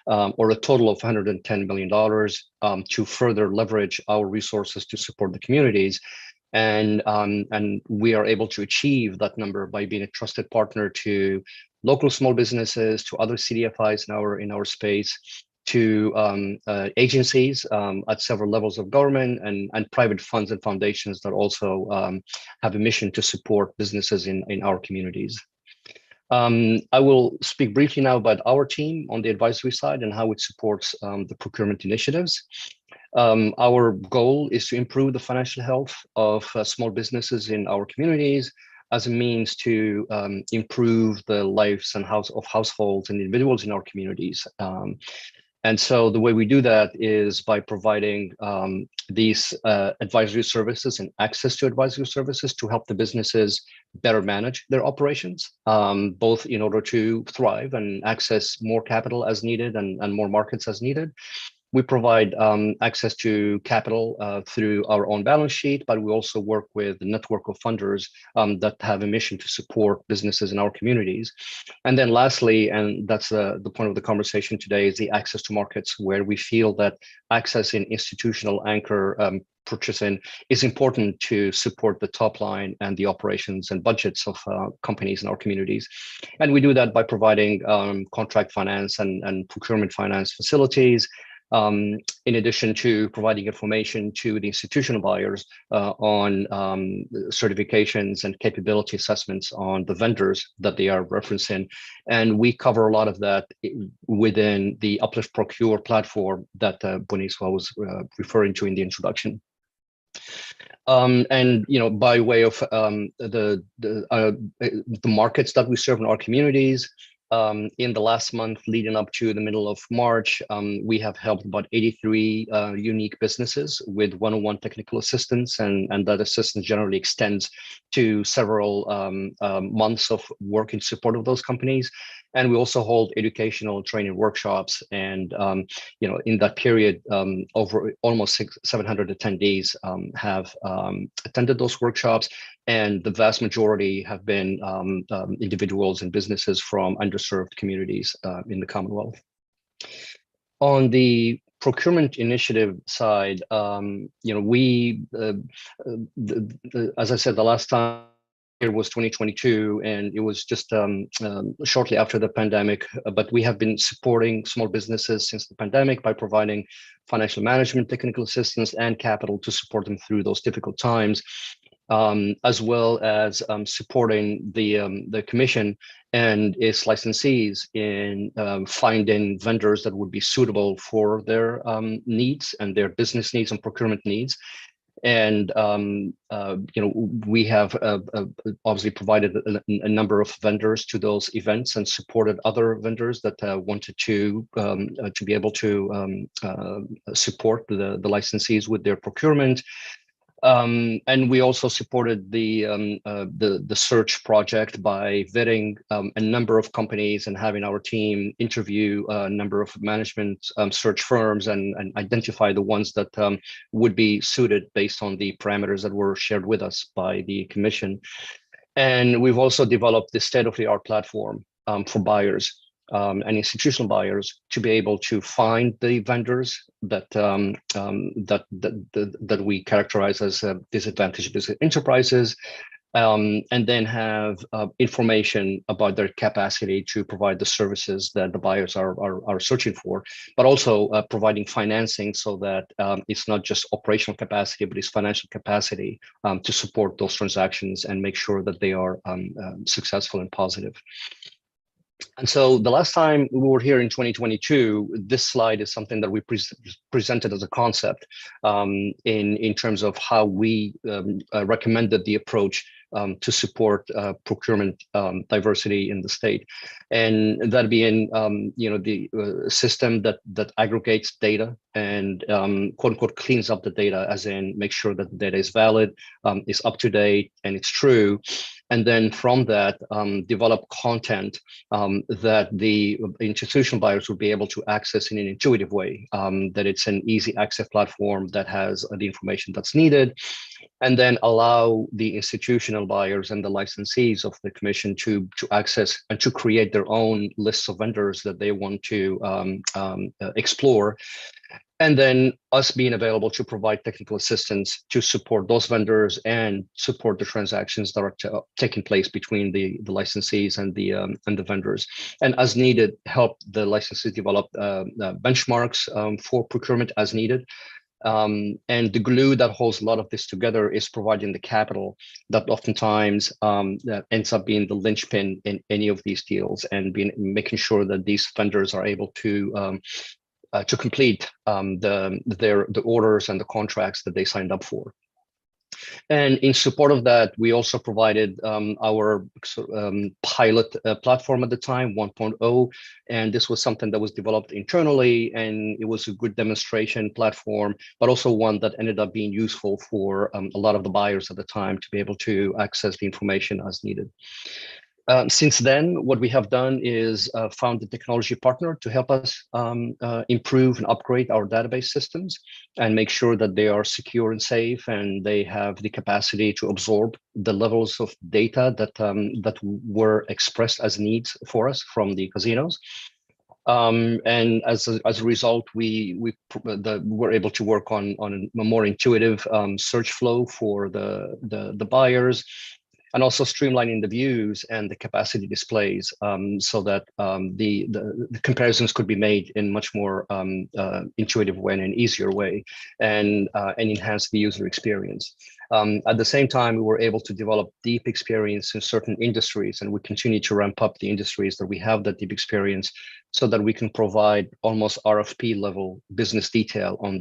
or a total of $110 million to further leverage our resources to support the communities. And we are able to achieve that number by being a trusted partner to local small businesses, to other CDFIs in our space, to agencies at several levels of government, and private funds and foundations that also have a mission to support businesses in our communities. I will speak briefly now about our team on the advisory side and how it supports the procurement initiatives. Our goal is to improve the financial health of small businesses in our communities as a means to improve the lives and households and individuals in our communities. And so the way we do that is by providing these advisory services and access to advisory services to help the businesses better manage their operations, both in order to thrive and access more capital as needed and more markets as needed. We provide access to capital through our own balance sheet, but we also work with a network of funders that have a mission to support businesses in our communities. And then lastly, and that's the point of the conversation today, is the access to markets, where we feel that accessing institutional anchor purchasing is important to support the top line and the operations and budgets of companies in our communities. And we do that by providing contract finance and procurement finance facilities, in addition to providing information to the institutional buyers on certifications and capability assessments on the vendors that they are referencing. And we cover a lot of that within the Uplift Procure platform that Boniswa was referring to in the introduction. And by way of the markets that we serve in our communities, in the last month leading up to the middle of March, we have helped about 83 unique businesses with one-on-one technical assistance, and that assistance generally extends to several months of work in support of those companies. And we also hold educational training workshops, and in that period, over almost 700 attendees have attended those workshops, and the vast majority have been individuals and businesses from underserved communities in the Commonwealth. On the procurement initiative side, we, as I said, the last time it was 2022, and it was just shortly after the pandemic, but we have been supporting small businesses since the pandemic by providing financial management, technical assistance, and capital to support them through those difficult times, as well as supporting the commission and its licensees in finding vendors that would be suitable for their needs and their business needs and procurement needs. And we have obviously provided a number of vendors to those events and supported other vendors that wanted to be able to support the licensees with their procurement. And we also supported the search project by vetting a number of companies and having our team interview a number of management search firms and identify the ones that would be suited based on the parameters that were shared with us by the commission. And we've also developed the state-of-the-art platform for buyers and institutional buyers to be able to find the vendors that that we characterize as disadvantaged business enterprises, and then have information about their capacity to provide the services that the buyers are searching for, but also providing financing so that it's not just operational capacity, but it's financial capacity to support those transactions and make sure that they are successful and positive. And so the last time we were here in 2022, this slide is something that we presented as a concept in terms of how we recommended the approach to support procurement diversity in the state, and that being the system that aggregates data and quote unquote cleans up the data, as in make sure that the data is valid, is up to date, and it's true. And then from that, develop content that the institutional buyers will be able to access in an intuitive way, that it's an easy access platform that has the information that's needed, and then allow the institutional buyers and the licensees of the commission to access and to create their own lists of vendors that they want to explore. And then us being available to provide technical assistance to support those vendors and support the transactions that are taking place between the licensees and the vendors. And as needed, help the licensees develop benchmarks for procurement as needed. And the glue that holds a lot of this together is providing the capital that oftentimes that ends up being the linchpin in any of these deals, and making sure that these vendors are able to complete the orders and the contracts that they signed up for. And in support of that, we also provided our pilot platform at the time, 1.0, and this was something that was developed internally, and it was a good demonstration platform, but also one that ended up being useful for a lot of the buyers at the time to be able to access the information as needed. Since then, what we have done is found a technology partner to help us improve and upgrade our database systems and make sure that they are secure and safe, and they have the capacity to absorb the levels of data that were expressed as needs for us from the casinos. And as a result, we were able to work on a more intuitive search flow for the buyers, and also streamlining the views and the capacity displays so that the comparisons could be made in much more intuitive way and an easier way, and enhance the user experience. At the same time, we were able to develop deep experience in certain industries, and we continue to ramp up the industries that we have that deep experience, so that we can provide almost RFP level business detail on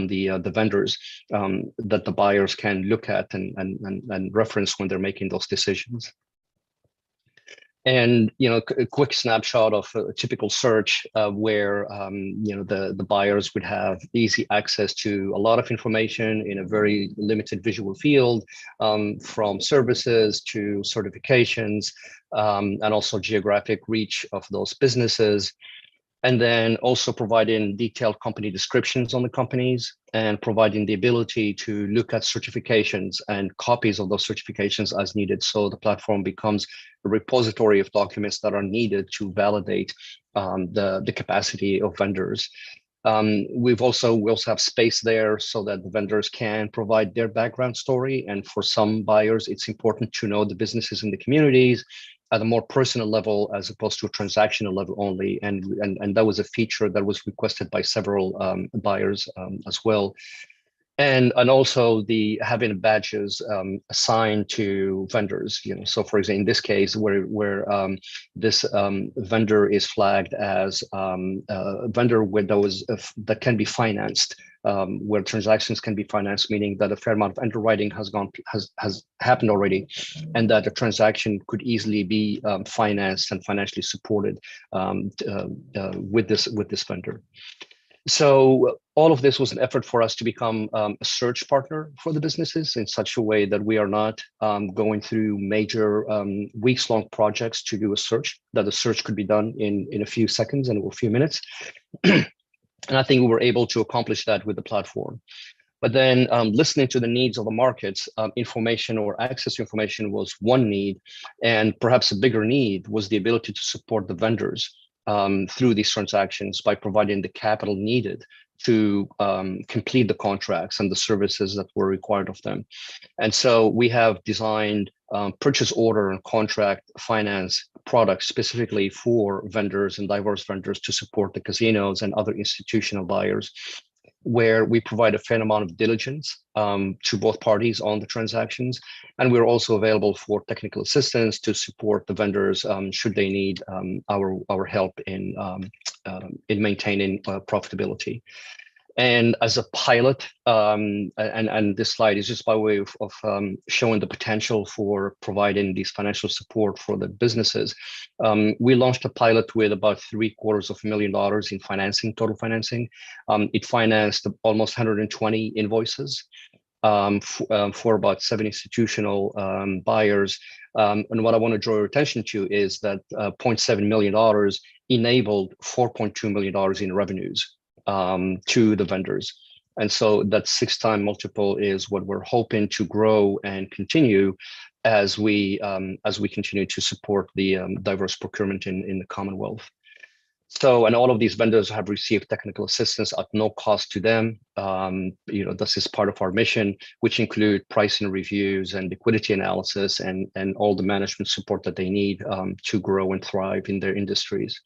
the vendors that the buyers can look at and reference when they're making those decisions. And a quick snapshot of a typical search where the buyers would have easy access to a lot of information in a very limited visual field, from services to certifications, and also geographic reach of those businesses. And then also providing detailed company descriptions on the companies, and providing the ability to look at certifications and copies of those certifications as needed. So the platform becomes a repository of documents that are needed to validate the capacity of vendors. We also have space there so that the vendors can provide their background story. And for some buyers, it's important to know the businesses in the communities at a more personal level as opposed to a transactional level only. And that was a feature that was requested by several buyers as well. And also the having badges assigned to vendors. So for example, in this case, where this vendor is flagged as a vendor where that can be financed, where transactions can be financed, meaning that a fair amount of underwriting has happened already, and that a transaction could easily be financed and financially supported with this vendor. So all of this was an effort for us to become a search partner for the businesses in such a way that we are not going through major weeks-long projects to do a search, that the search could be done in a few seconds and a few minutes. And I think we were able to accomplish that with the platform. But then listening to the needs of the markets, information or access to information was one need, and perhaps a bigger need was the ability to support the vendors through these transactions by providing the capital needed to complete the contracts and the services that were required of them. And so we have designed purchase order and contract finance products specifically for vendors and diverse vendors to support the casinos and other institutional buyers, where we provide a fair amount of diligence to both parties on the transactions. And we're also available for technical assistance to support the vendors should they need our help in maintaining profitability. And as a pilot, and this slide is just by way of showing the potential for providing these financial support for the businesses. We launched a pilot with about $750,000 in financing, total financing. It financed almost 120 invoices. for about 7 institutional buyers. And what I want to draw your attention to is that $0.7 million enabled $4.2 million in revenues to the vendors. And so that 6-time multiple is what we're hoping to grow and continue as we continue to support the diverse procurement in the Commonwealth. So, and all of these vendors have received technical assistance at no cost to them. This is part of our mission, which include pricing reviews and liquidity analysis and all the management support that they need to grow and thrive in their industries.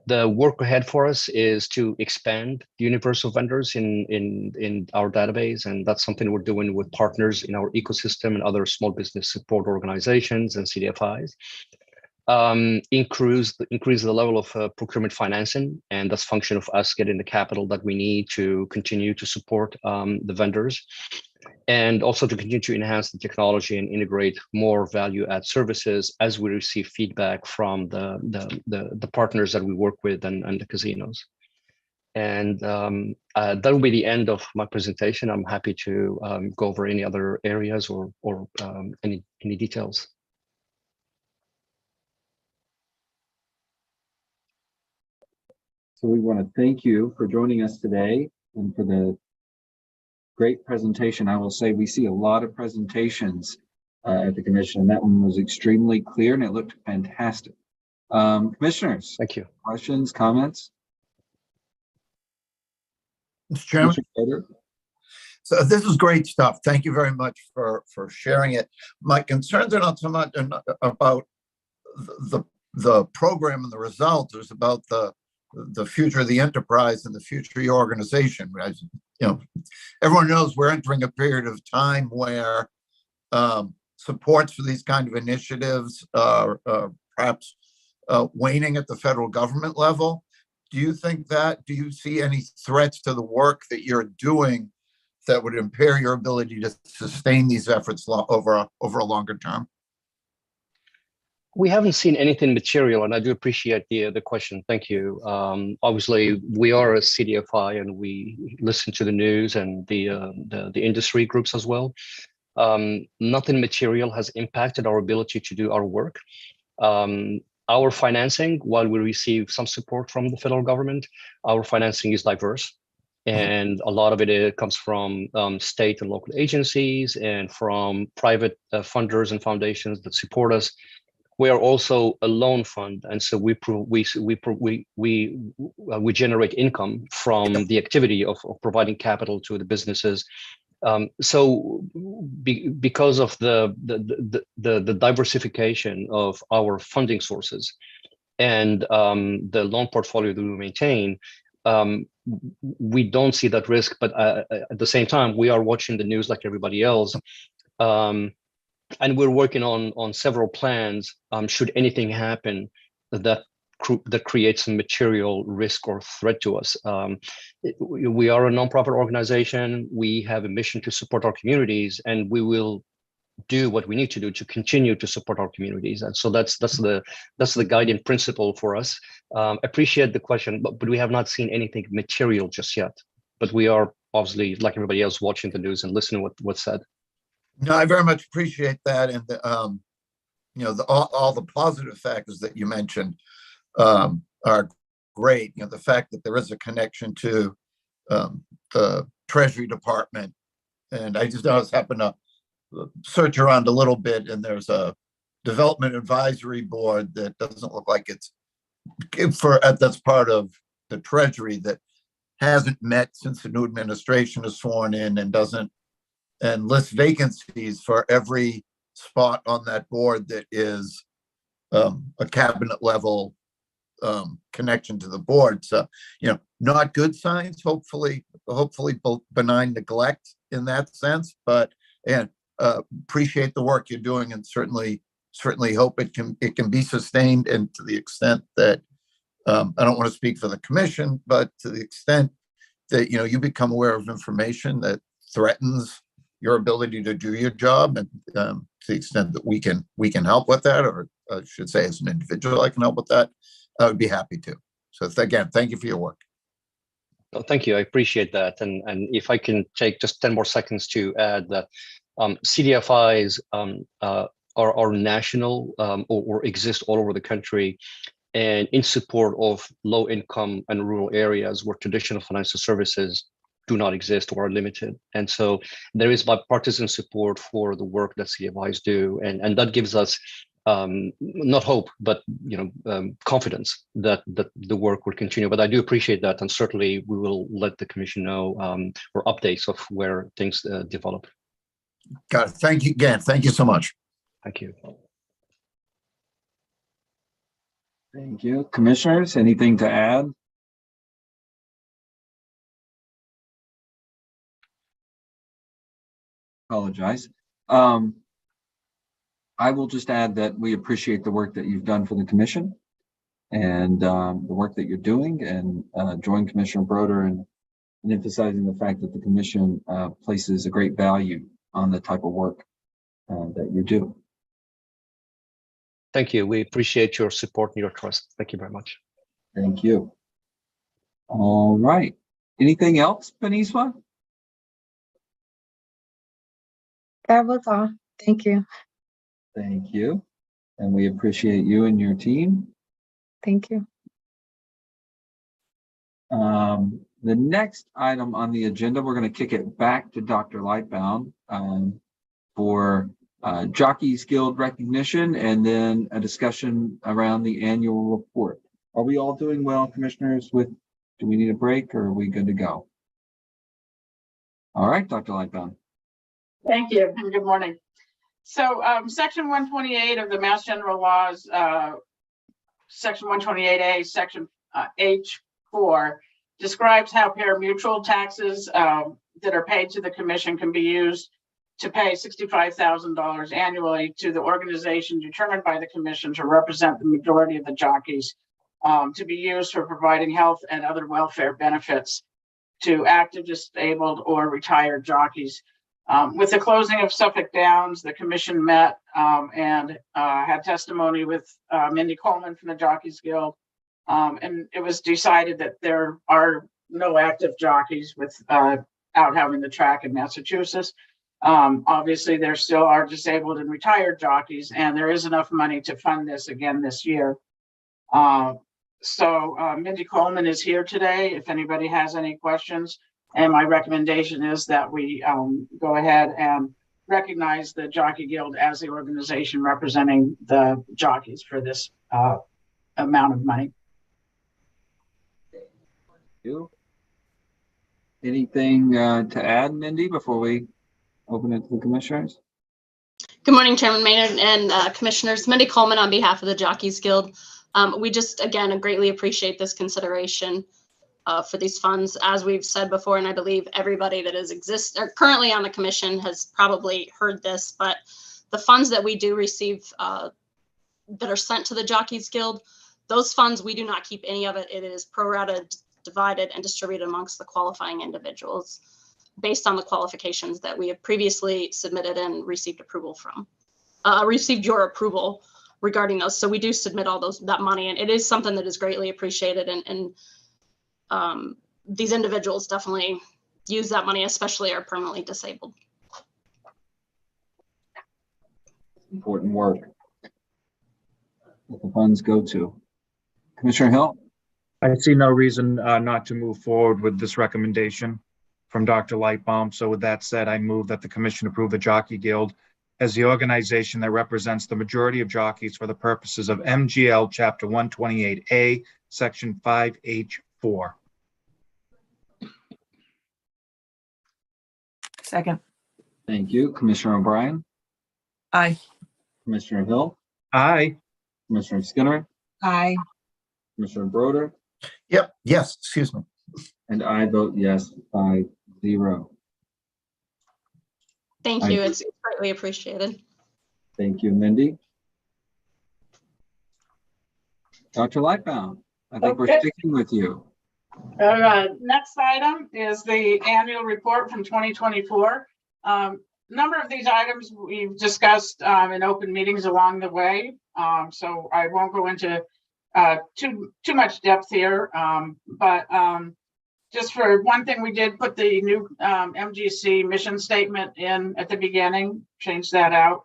The work ahead for us is to expand the universe of vendors in our database, and that's something we're doing with partners in our ecosystem and other small business support organizations and CDFIs. Increase the level of procurement financing, and that's a function of us getting the capital that we need to continue to support the vendors, and also to continue to enhance the technology and integrate more value-add services as we receive feedback from the partners that we work with and the casinos. And that will be the end of my presentation. I'm happy to go over any other areas or any details. So we want to thank you for joining us today and for the great presentation. I will say we see a lot of presentations at the commission. That one was extremely clear and it looked fantastic. Commissioners, thank you. Questions, comments? Mr. Chairman. So this is great stuff. Thank you very much for sharing it. My concerns are not so much about the program and the results. It's about the future of the enterprise and the future of your organization. As everyone knows, we're entering a period of time where supports for these kind of initiatives are perhaps waning at the federal government level. Do you see any threats to the work that you're doing that would impair your ability to sustain these efforts over a longer term? We haven't seen anything material, and I do appreciate the question. Thank you. Obviously, we are a CDFI, and we listen to the news and the industry groups as well. Nothing material has impacted our ability to do our work. Our financing, while we receive some support from the federal government, our financing is diverse. And a lot of it comes from state and local agencies and from private funders and foundations that support us. We are also a loan fund, and so we generate income from the activity of providing capital to the businesses. So because of the diversification of our funding sources and the loan portfolio that we maintain, we don't see that risk. But at the same time, we are watching the news like everybody else. And we're working on several plans should anything happen that creates some material risk or threat to us. We are a nonprofit organization. We have a mission to support our communities, and we will do what we need to do to continue to support our communities. And so that's the guiding principle for us. Appreciate the question, but we have not seen anything material just yet. But we are obviously, like everybody else, watching the news and listening to what's said. No, I very much appreciate that, and all the positive factors that you mentioned are great. The fact that there is a connection to the Treasury Department, and I just happened to search around a little bit, and there's a development advisory board that doesn't look like that's part of the Treasury that hasn't met since the new administration is sworn in and lists vacancies for every spot on that board that is a cabinet level connection to the board. So, not good signs, hopefully benign neglect in that sense, but appreciate the work you're doing, and certainly hope it can be sustained. And to the extent that I don't want to speak for the commission, but to the extent that you become aware of information that threatens your ability to do your job, and to the extent that we can help with that, or I should say as an individual I can help with that, I would be happy to. So again, thank you for your work. Oh, thank you. I appreciate that. And if I can take just 10 more seconds to add that CDFIs are national or exist all over the country, and in support of low income and rural areas where traditional financial services do not exist or are limited. And so there is bipartisan support for the work that CDFIs do. And that gives us not hope, but confidence that the work will continue. But I do appreciate that, and certainly we will let the commission know or updates of where things develop. Got it. Thank you again. Thank you so much. Thank you. Thank you. Commissioners, anything to add? Apologize. I will just add that we appreciate the work that you've done for the commission and the work that you're doing, and join Commissioner Broder in emphasizing the fact that the commission places a great value on the type of work that you do. Thank you. We appreciate your support and your trust. Thank you very much. Thank you. All right. Anything else, Beniswa? That was all. Thank you. Thank you. And we appreciate you and your team. Thank you. The next item on the agenda, we're going to kick it back to Dr. Lightbound for Jockey's Guild recognition and then a discussion around the annual report. Are we all doing well, commissioners? Do we need a break, or are we good to go? All right, Dr. Lightbound. Thank you, and good morning. So section 128 of the Mass General Laws, section 128A, section H4, describes how pari-mutuel taxes that are paid to the commission can be used to pay $65,000 annually to the organization determined by the commission to represent the majority of the jockeys, to be used for providing health and other welfare benefits to active, disabled, or retired jockeys. With the closing of Suffolk Downs, the commission met and had testimony with Mindy Coleman from the Jockeys Guild. And it was decided that there are no active jockeys without having the track in Massachusetts. Obviously, there still are disabled and retired jockeys, and there is enough money to fund this again this year. So Mindy Coleman is here today if anybody has any questions. And my recommendation is that we go ahead and recognize the Jockey Guild as the organization representing the jockeys for this amount of money. You. Anything to add, Mindy, before we open it to the commissioners? Good morning, Chairman Maynard and commissioners. Mindy Coleman on behalf of the Jockeys Guild. We just, again, greatly appreciate this consideration for these funds. As we've said before, and I believe everybody that is currently on the commission has probably heard this, but the funds that we do receive that are sent to the Jockeys Guild, those funds, we do not keep any of it. It is pro rata divided and distributed amongst the qualifying individuals based on the qualifications that we have previously submitted and received approval from, received your approval regarding those. So we do submit all that money, and it is something that is greatly appreciated. And these individuals definitely use that money, especially are permanently disabled. Important work that the funds go to. Commissioner Hill? I see no reason not to move forward with this recommendation from Dr. Lightbaum. So with that said, I move that the commission approve the Jockey Guild as the organization that represents the majority of jockeys for the purposes of MGL Chapter 128A, Section 5H4. Second. Thank you. Commissioner O'Brien? Aye. Commissioner Hill? Aye. Commissioner Skinner? Aye. Commissioner Broder? Yep. Yes. Excuse me. And I vote yes, 5-0. Thank you. It's greatly appreciated. Thank you, Mindy. Dr. Lightbound, I think we're sticking with you. All right. Next item is the annual report from 2024. Number of these items we've discussed in open meetings along the way, so I won't go into too much depth here. But just for one thing, we did put the new MGC mission statement in at the beginning, change that out.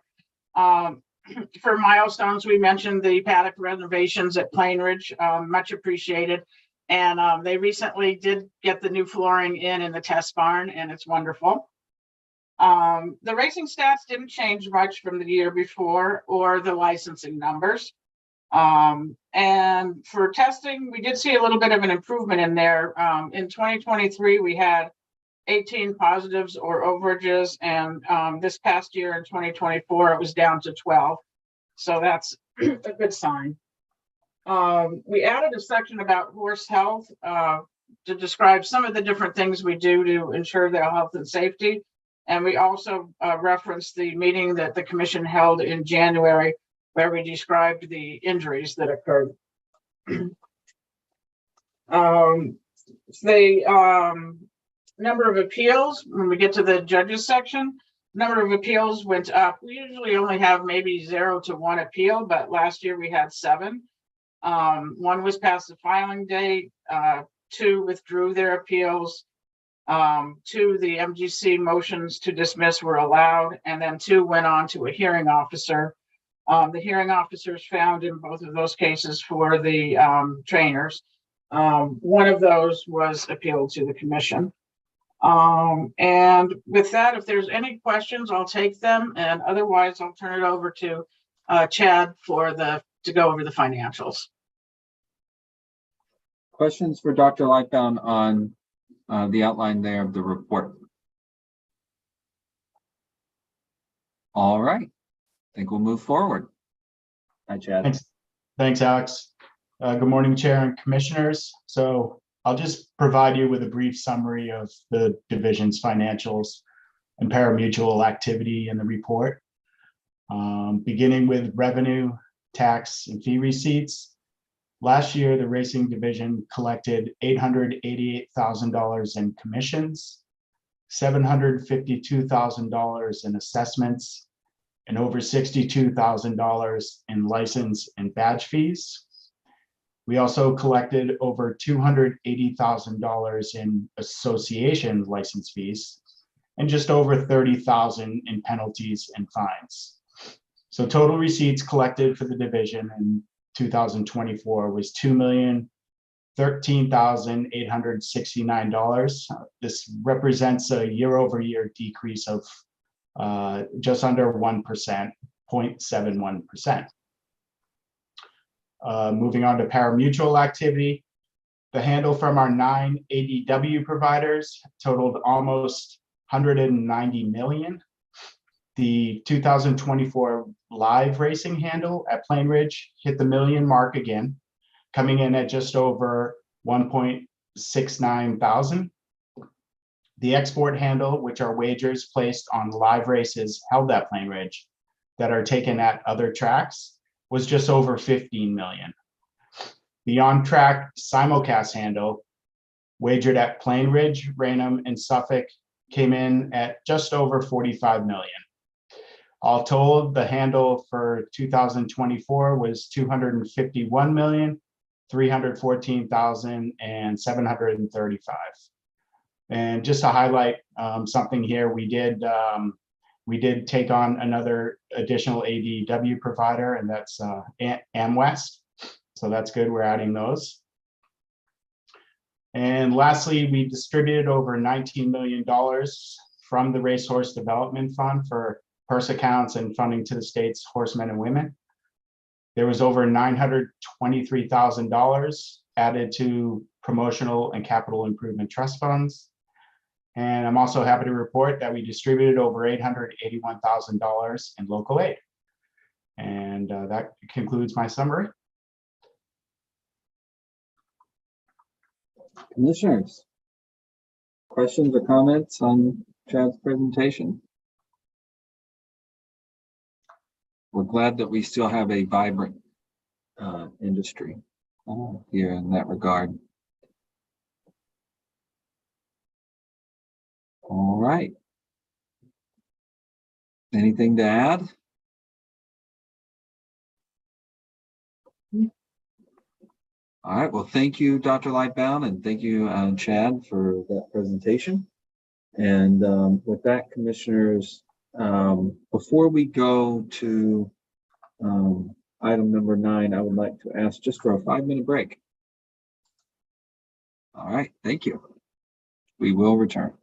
For milestones, we mentioned the paddock renovations at Plain Ridge, much appreciated. And they recently did get the new flooring in the test barn, and it's wonderful. The racing stats didn't change much from the year before or the licensing numbers. And for testing, we did see a little bit of an improvement in there. In 2023, we had 18 positives or overages, and this past year in 2024, it was down to 12. So that's a good sign. We added a section about horse health to describe some of the different things we do to ensure their health and safety. And we also referenced the meeting that the commission held in January, where we described the injuries that occurred. The number of appeals, when we get to the judges section, number of appeals went up. We usually only have maybe 0 to 1 appeal, but last year we had 7. 1 was past the filing date, 2 withdrew their appeals, 2, the MGC motions to dismiss were allowed, and then 2 went on to a hearing officer. The hearing officers found in both of those cases for the trainers. One of those was appealed to the commission. And with that, if there's any questions, I'll take them, and otherwise I'll turn it over to Chad to go over the financials. Questions for Dr. Lightbound on the outline there of the report? All right, I think we'll move forward. Hi, Chad. Thanks, Alex. Good morning, Chair and Commissioners. So I'll just provide you with a brief summary of the division's financials and parimutuel activity in the report. Beginning with revenue, tax, and fee receipts. Last year, the racing division collected $888,000 in commissions, $752,000 in assessments, and over $62,000 in license and badge fees. We also collected over $280,000 in association license fees and just over $30,000 in penalties and fines. So total receipts collected for the division in 2024 was $2,013,869. This represents a year-over-year decrease of just under 1%, 0.71%. Moving on to parimutuel activity, the handle from our 9 ADW providers totaled almost $190 million. The 2024 live racing handle at Plain Ridge hit the million mark again, coming in at just over 1.69 thousand. The export handle, which are wagers placed on live races held at Plain Ridge that are taken at other tracks, was just over 15 million. The on-track simulcast handle, wagered at Plain Ridge, Raynham, and Suffolk, came in at just over 45 million. All told, the handle for 2024 was 251,314,735. And just to highlight something here, we did take on another additional ADW provider, and that's AmWest. So that's good. We're adding those. And lastly, we distributed over $19 million from the Racehorse Development Fund for purse accounts and funding to the state's horsemen and women. There was over $923,000 added to promotional and capital improvement trust funds. And I'm also happy to report that we distributed over $881,000 in local aid. And that concludes my summary. Commissioners, questions or comments on Chad's presentation? We're glad that we still have a vibrant industry here in that regard. All right. Anything to add? All right, well, thank you, Dr. Lightbound, and thank you, Chad, for that presentation. And with that, commissioners, before we go to item number 9, I would like to ask just for a 5-minute break. All right, thank you. We will return.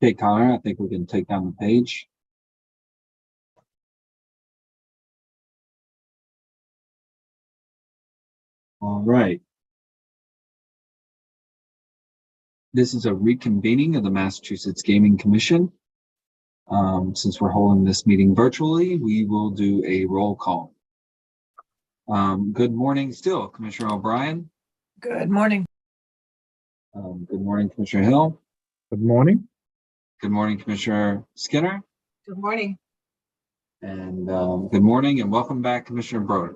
Okay, Connor, I think we can take down the page. All right. This is a reconvening of the Massachusetts Gaming Commission. Since we're holding this meeting virtually, we will do a roll call. Good morning still, Commissioner O'Brien. Good morning. Good morning, Commissioner Hill. Good morning. Good morning, Commissioner Skinner. Good morning. And good morning and welcome back, Commissioner Broder.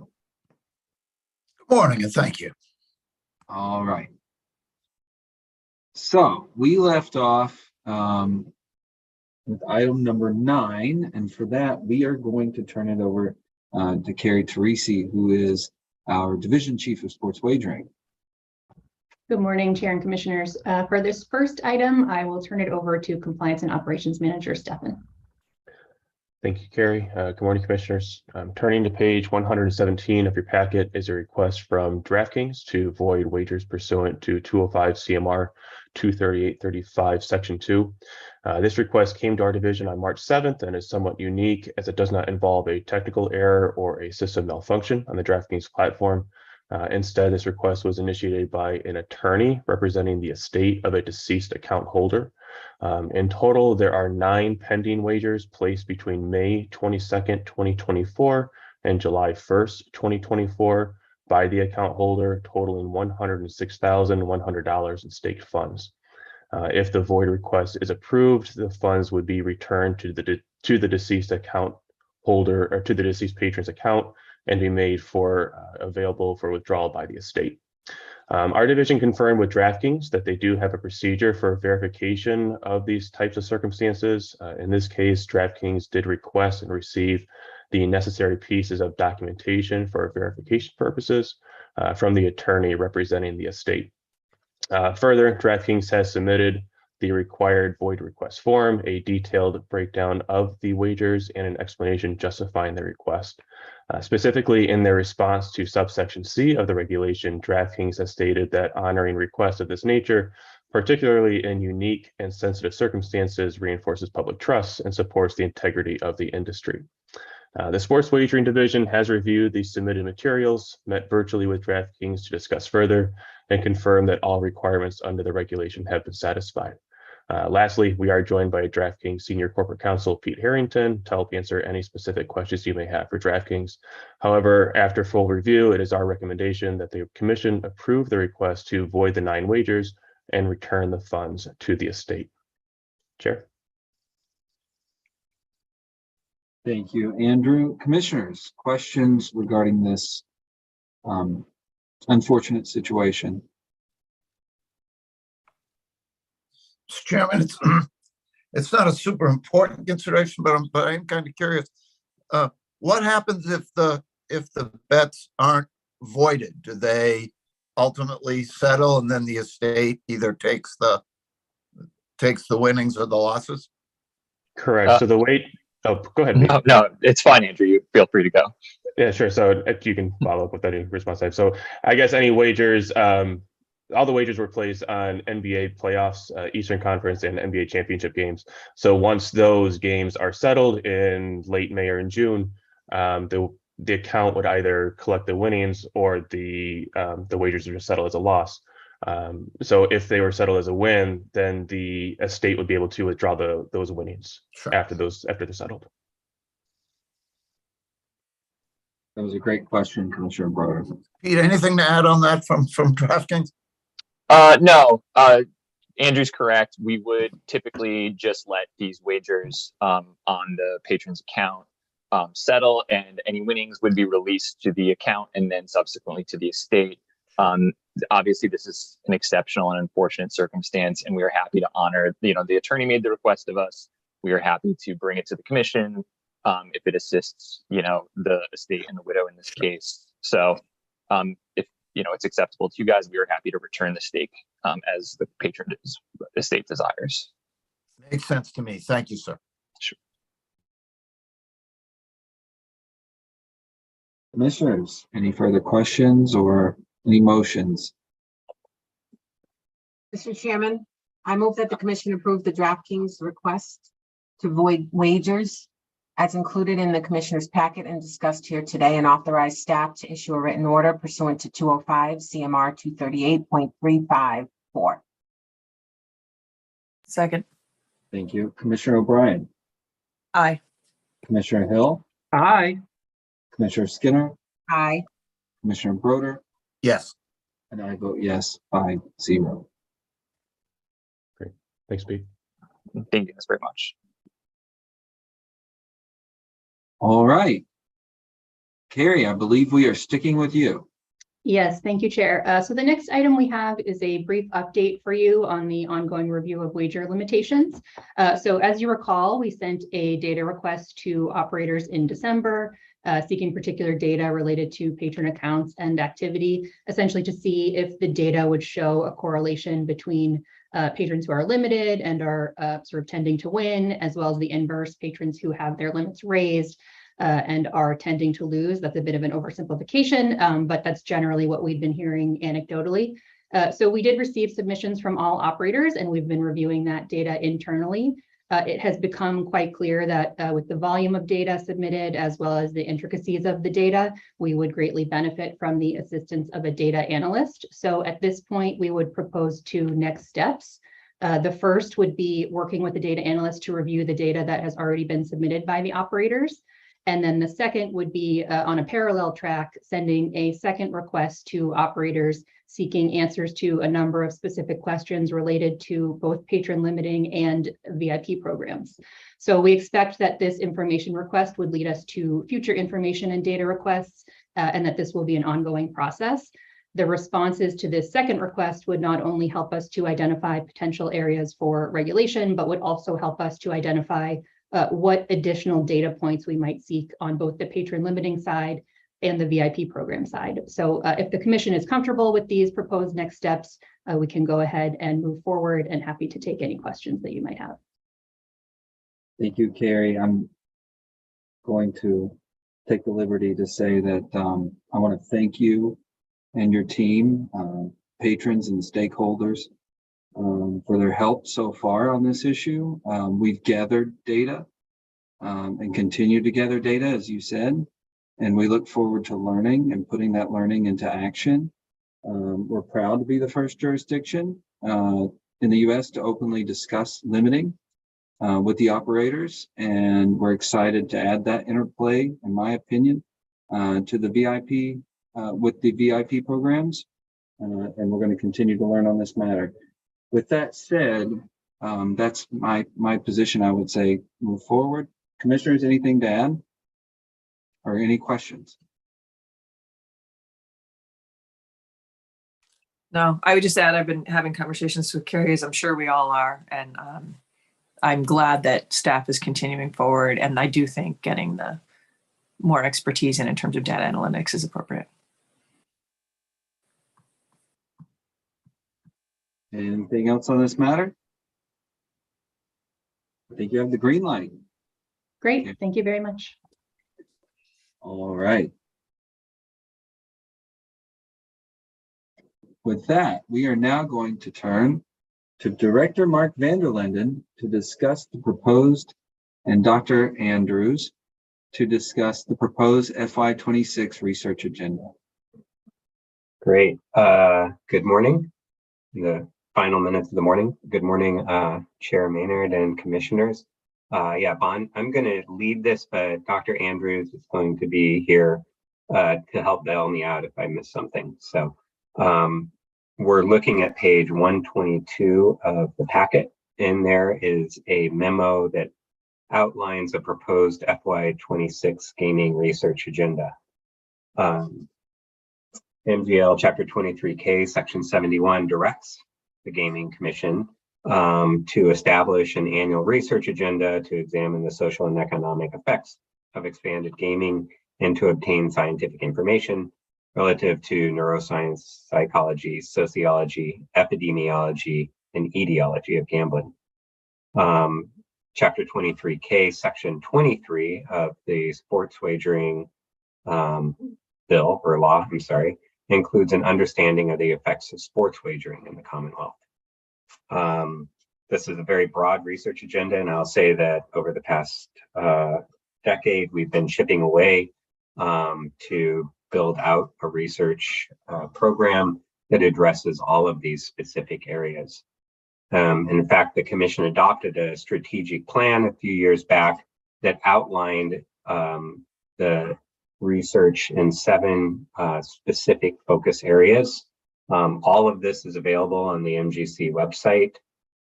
Good morning and thank you. All right. So we left off with item number 9, and for that we are going to turn it over to Carrie Teresi, who is our Division Chief of Sports Wagering. Good morning, Chair and Commissioners. For this first item, I will turn it over to Compliance and Operations Manager Stefan. Thank you, Carrie. Good morning, Commissioners. Turning to page 117 of your packet is a request from DraftKings to void wagers pursuant to 205 CMR 238.35 Section 2. This request came to our division on March 7th and is somewhat unique as it does not involve a technical error or a system malfunction on the DraftKings platform. Instead, this request was initiated by an attorney representing the estate of a deceased account holder. In total, there are 9 pending wagers placed between May 22nd, 2024 and July 1st, 2024 by the account holder, totaling $106,100 in staked funds. If the void request is approved, the funds would be returned to the deceased account holder or to the deceased patron's account and be made available for withdrawal by the estate. Our division confirmed with DraftKings that they do have a procedure for verification of these types of circumstances. In this case, DraftKings did request and receive the necessary pieces of documentation for verification purposes from the attorney representing the estate. Further, DraftKings has submitted the required void request form, a detailed breakdown of the wagers, and an explanation justifying the request. Specifically, in their response to subsection C of the regulation, DraftKings has stated that honoring requests of this nature, particularly in unique and sensitive circumstances, reinforces public trust and supports the integrity of the industry. The Sports Wagering Division has reviewed the submitted materials, met virtually with DraftKings to discuss further, and confirm that all requirements under the regulation have been satisfied. Lastly, we are joined by DraftKings Senior Corporate Counsel Pete Harrington to help answer any specific questions you may have for DraftKings. However, after full review, it is our recommendation that the Commission approve the request to void the 9 wagers and return the funds to the estate. Chair. Thank you, Andrew. Commissioners, questions regarding this unfortunate situation? Mr. Chairman, it's not a super important consideration, but I'm kind of curious. What happens if the bets aren't voided? Do they ultimately settle and then the estate either takes the winnings or the losses? Correct. So the wait. Oh, go ahead. No, it's fine, Andrew. You feel free to go. Yeah, sure. So you can follow up with any response I have. So I guess any wagers, all the wagers were placed on NBA playoffs, Eastern Conference, and NBA championship games. So once those games are settled in late May or in June, the account would either collect the winnings or the wagers are settled as a loss. So if they were settled as a win, then the estate would be able to withdraw those winnings after they're settled. That was a great question, Commissioner Broder. Pete, anything to add on that from DraftKings? No, Andrew's correct. We would typically just let these wagers on the patron's account settle, and any winnings would be released to the account and then subsequently to the estate. Obviously, this is an exceptional and unfortunate circumstance, and we are happy to honor. The attorney made the request of us. We are happy to bring it to the commission if it assists, the estate and the widow in this case. So, if it's acceptable to you guys, we are happy to return the stake as the patron's estate desires. Makes sense to me. Thank you, sir. Sure. Commissioners, any further questions or any motions? Mr. Chairman, I move that the commission approve the DraftKings request to void wagers as included in the commissioner's packet and discussed here today, and authorize staff to issue a written order pursuant to 205 CMR 238.354. Second. Thank you. Commissioner O'Brien, Aye. Commissioner Hill, Aye. Commissioner Skinner, Aye. Commissioner Broder, Yes. and I vote yes, 5-0. Great. Thanks, Pete. Thank you guys very much. All right. Carrie, I believe we are sticking with you. Yes, thank you, Chair. So the next item we have is a brief update for you on the ongoing review of wager limitations. So as you recall, we sent a data request to operators in December, seeking particular data related to patron accounts and activity, essentially to see if the data would show a correlation between patrons who are limited and are sort of tending to win, as well as the inverse, patrons who have their limits raised and are tending to lose. That's a bit of an oversimplification, but that's generally what we've been hearing anecdotally. So we did receive submissions from all operators, and we've been reviewing that data internally. It has become quite clear that with the volume of data submitted, as well as the intricacies of the data, we would greatly benefit from the assistance of a data analyst. So at this point, we would propose two next steps. The first would be working with the data analyst to review the data that has already been submitted by the operators. And then the second would be on a parallel track, sending a second request to operators seeking answers to a number of specific questions related to both patron limiting and VIP programs. So we expect that this information request would lead us to future information and data requests, and that this will be an ongoing process. The responses to this second request would not only help us to identify potential areas for regulation, but would also help us to identify what additional data points we might seek on both the patron limiting side and the VIP program side. So if the commission is comfortable with these proposed next steps, we can go ahead and move forward, and happy to take any questions that you might have. Thank you, Carrie. I'm going to take the liberty to say that I want to thank you and your team, patrons and stakeholders, for their help so far on this issue. We've gathered data and continue to gather data, as you said, and we look forward to learning and putting that learning into action. We're proud to be the first jurisdiction in the U.S. to openly discuss limiting with the operators, and we're excited to add that interplay, in my opinion, to the VIP with the VIP programs, and we're going to continue to learn on this matter. With that said, that's my position. I would say move forward. Commissioners, anything to add or any questions? No, I would just add, I've been having conversations with Carrie, as I'm sure we all are, and I'm glad that staff is continuing forward, and I do think getting the more expertise in terms of data analytics is appropriate. Anything else on this matter? I think you have the green light. Great, thank you very much. All right. With that, we are now going to turn to Director Mark Vanderlinden to discuss the proposed, and Dr. Andrews to discuss the proposed FY26 research agenda. Great. Good morning. The final minutes of the morning. Good morning, Chair Maynard and commissioners. Yeah, Bon, I'm going to lead this, but Dr. Andrews is going to be here to help bail me out if I miss something. So we're looking at page 122 of the packet, and there is a memo that outlines a proposed FY26 gaming research agenda. MGL Chapter 23K, Section 71 directs the Gaming Commission to establish an annual research agenda to examine the social and economic effects of expanded gaming and to obtain scientific information relative to neuroscience, psychology, sociology, epidemiology, and etiology of gambling. Chapter 23K, Section 23 of the Sports Wagering Bill, or law, I'm sorry, includes an understanding of the effects of sports wagering in the Commonwealth. This is a very broad research agenda, and I'll say that over the past decade, we've been chipping away to build out a research program that addresses all of these specific areas. In fact, the commission adopted a strategic plan a few years back that outlined the research in 7 specific focus areas. All of this is available on the MGC website,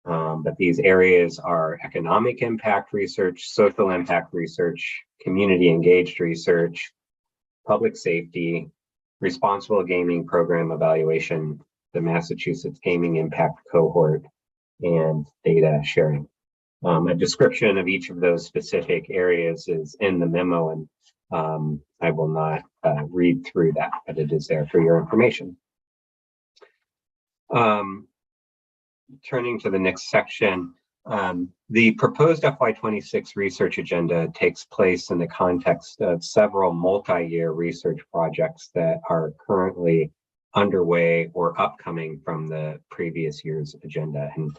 but these areas are economic impact research, social impact research, community engaged research, public safety, responsible gaming program evaluation, the Massachusetts Gaming Impact Cohort, and data sharing. A description of each of those specific areas is in the memo, and I will not read through that, but it is there for your information. Turning to the next section, the proposed FY26 research agenda takes place in the context of several multi-year research projects that are currently underway or upcoming from the previous year's agenda. And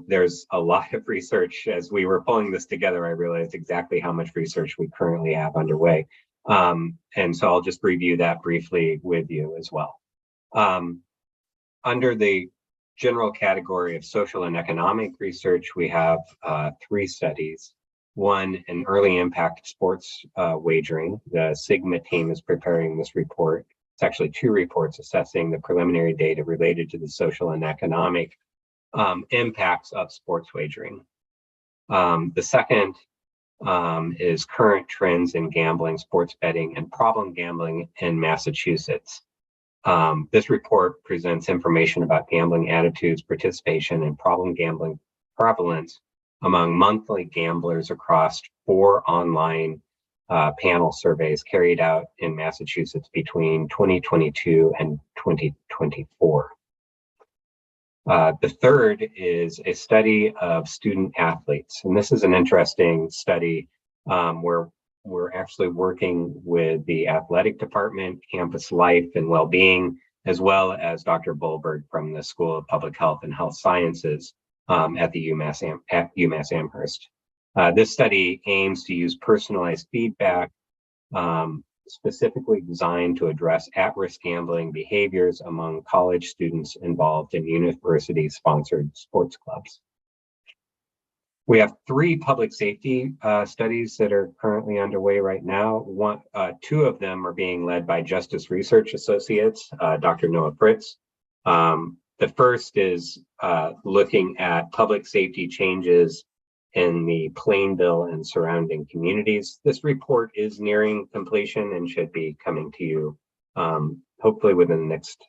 there's a lot of research. As we were pulling this together, I realized exactly how much research we currently have underway. And so I'll just review that briefly with you as well. Under the general category of social and economic research, we have 3 studies. One, an early impact sports wagering. The Sigma team is preparing this report. It's actually 2 reports assessing the preliminary data related to the social and economic impacts of sports wagering. The second is current trends in gambling, sports betting, and problem gambling in Massachusetts. This report presents information about gambling attitudes, participation, and problem gambling prevalence among monthly gamblers across 4 online panel surveys carried out in Massachusetts between 2022 and 2024. The third is a study of student athletes, and this is an interesting study where we're actually working with the athletic department, campus life and well-being, as well as Dr. Bolberg from the School of Public Health and Health Sciences at the UMass Amherst. This study aims to use personalized feedback specifically designed to address at-risk gambling behaviors among college students involved in university-sponsored sports clubs. We have 3 public safety studies that are currently underway right now. 2 of them are being led by Justice Research Associates, Dr. Noah Fritz. The first is looking at public safety changes in the Plainville and surrounding communities. This report is nearing completion and should be coming to you hopefully within the next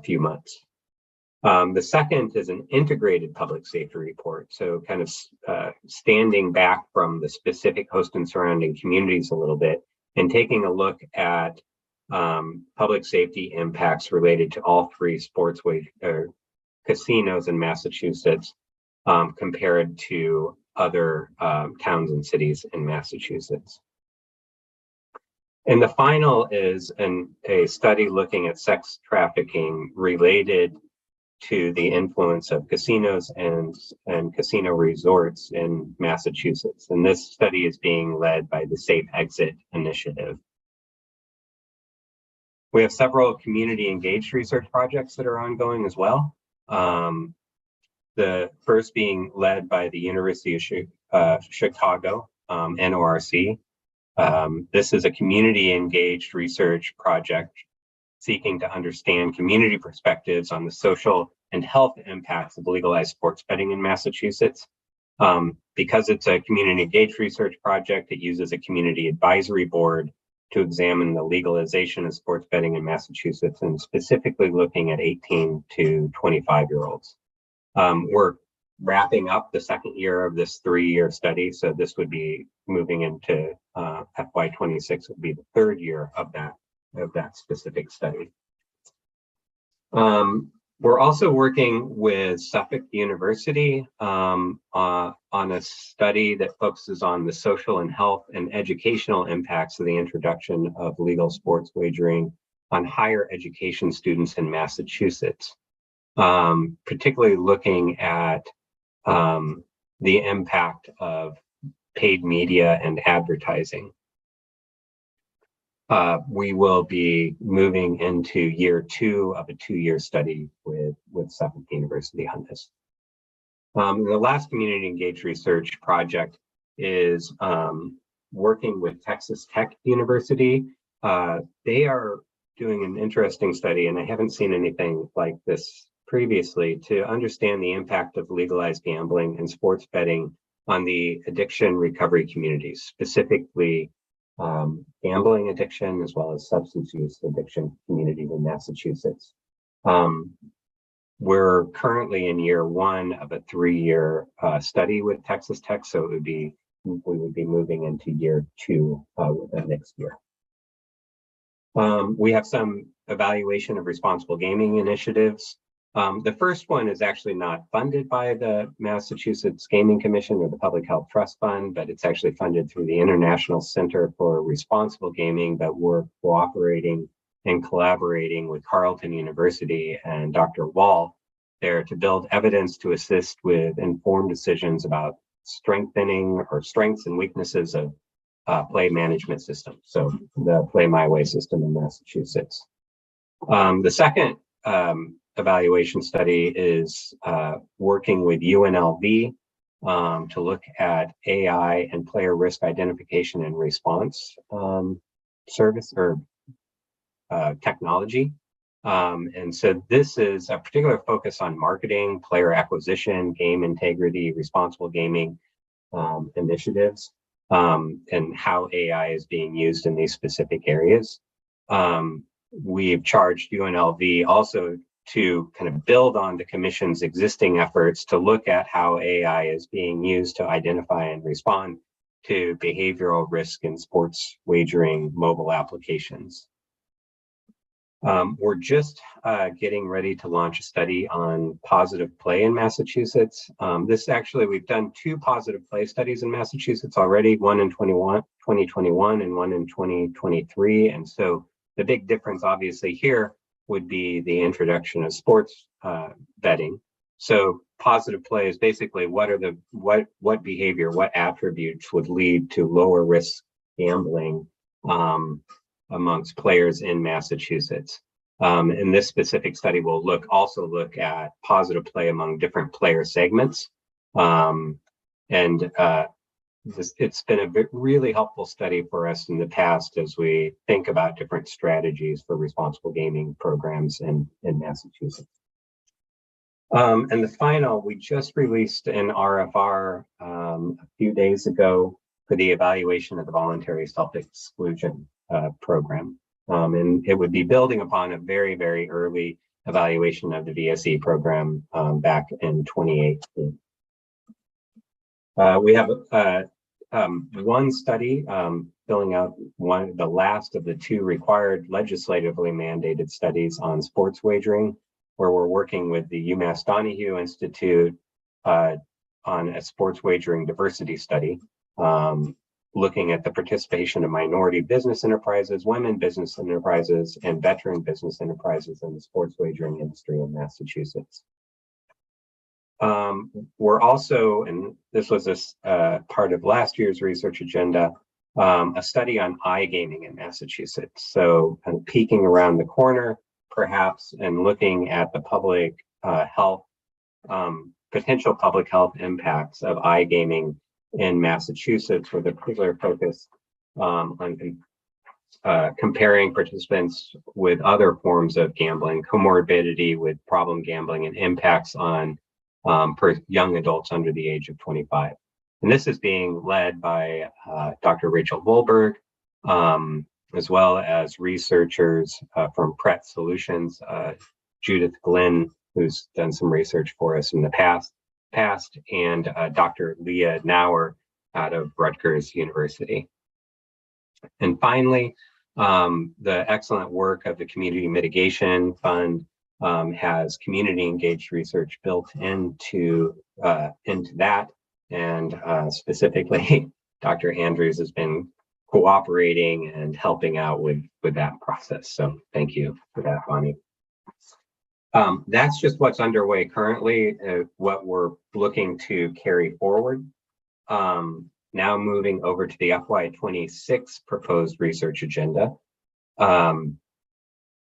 few months. The second is an integrated public safety report. So kind of standing back from the specific host and surrounding communities a little bit and taking a look at public safety impacts related to all 3 casinos in Massachusetts compared to other towns and cities in Massachusetts. And the final is a study looking at sex trafficking related to the influence of casinos and casino resorts in Massachusetts. And this study is being led by the Safe Exit Initiative. We have several community engaged research projects that are ongoing as well. The first being led by the University of Chicago, NORC. This is a community engaged research project seeking to understand community perspectives on the social and health impacts of legalized sports betting in Massachusetts. Because it's a community engaged research project, it uses a community advisory board to examine the legalization of sports betting in Massachusetts and specifically looking at 18 to 25-year-olds. We're wrapping up the second year of this 3-year study, so this would be moving into FY26 would be the 3rd year of that specific study. We're also working with Suffolk University on a study that focuses on the social and health and educational impacts of the introduction of legal sports wagering on higher education students in Massachusetts. particularly looking at the impact of paid media and advertising. We will be moving into year 2 of a 2-year study with Suffolk University on this. The last community engaged research project is working with Texas Tech University. They are doing an interesting study, and I haven't seen anything like this previously, to understand the impact of legalized gambling and sports betting on the addiction recovery communities, specifically gambling addiction as well as substance use addiction communities in Massachusetts. We're currently in year 1 of a 3-year study with Texas Tech, so we would be moving into year 2 next year. We have some evaluation of responsible gaming initiatives. The first one is actually not funded by the Massachusetts Gaming Commission or the Public Health Trust Fund, but it's actually funded through the International Center for Responsible Gaming, but we're cooperating and collaborating with Carleton University and Dr. Wall there to build evidence to assist with informed decisions about strengthening or strengths and weaknesses of play management systems. So the Play My Way system in Massachusetts. The second evaluation study is working with UNLV to look at AI and player risk identification and response service or technology. And so this is a particular focus on marketing, player acquisition, game integrity, responsible gaming initiatives, and how AI is being used in these specific areas. We've charged UNLV also to kind of build on the Commission's existing efforts to look at how AI is being used to identify and respond to behavioral risk in sports wagering mobile applications. We're just getting ready to launch a study on positive play in Massachusetts. We've done 2 positive play studies in Massachusetts already, one in 2021 and one in 2023. And so the big difference obviously here would be the introduction of sports betting. So positive play is basically what behavior, what attributes would lead to lower risk gambling amongst players in Massachusetts. And this specific study will also look at positive play among different player segments. It's been a really helpful study for us in the past as we think about different strategies for responsible gaming programs in Massachusetts. And the final, we just released an RFR a few days ago for the evaluation of the voluntary self-exclusion program. And it would be building upon a very, very early evaluation of the VSE program back in 2018. We have one study filling out the last of the 2 required legislatively mandated studies on sports wagering, where we're working with the UMass Donahue Institute on a sports wagering diversity study, looking at the participation of minority business enterprises, women business enterprises, and veteran business enterprises in the sports wagering industry in Massachusetts. We're also, and this was a part of last year's research agenda, a study on iGaming in Massachusetts. So kind of peeking around the corner, perhaps, and looking at the public health, potential public health impacts of iGaming in Massachusetts, with a particular focus on comparing participants with other forms of gambling, comorbidity with problem gambling, and impacts on young adults under the age of 25. And this is being led by Dr. Rachel Wolberg, as well as researchers from Pret Solutions, Judith Glynn, who's done some research for us in the past, and Dr. Leah Nauer out of Rutgers University. And finally, the excellent work of the Community Mitigation Fund has community engaged research built into that, and specifically Dr. Andrews has been cooperating and helping out with that process. So thank you for that, Bonnie. That's just what's underway currently, what we're looking to carry forward. Now moving over to the FY26 proposed research agenda.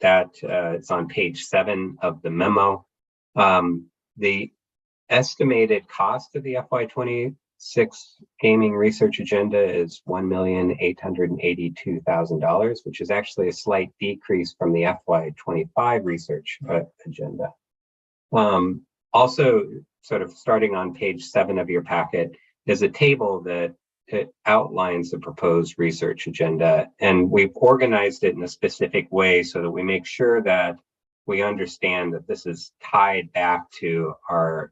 It's on page 7 of the memo. The estimated cost of the FY26 gaming research agenda is $1,882,000, which is actually a slight decrease from the FY25 research agenda. Also, sort of starting on page 7 of your packet, is a table that it outlines the proposed research agenda, and we've organized it in a specific way so that we make sure that we understand that this is tied back to our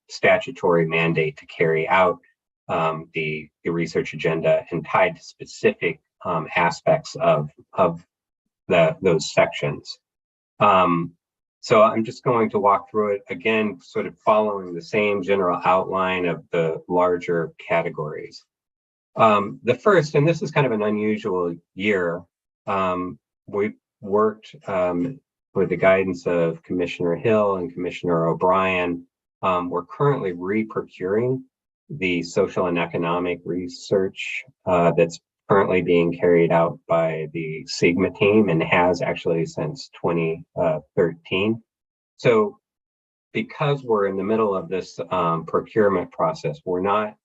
statutory mandate to carry out the research agenda and tied to specific aspects of those sections. So I'm just going to walk through it again, sort of following the same general outline of the larger categories. The first, and this is kind of an unusual year, we worked with the guidance of Commissioner Hill and Commissioner O'Brien. We're currently re-procuring the social and economic research that's currently being carried out by the Sigma team and has actually since 2013. So because we're in the middle of this procurement process, we're not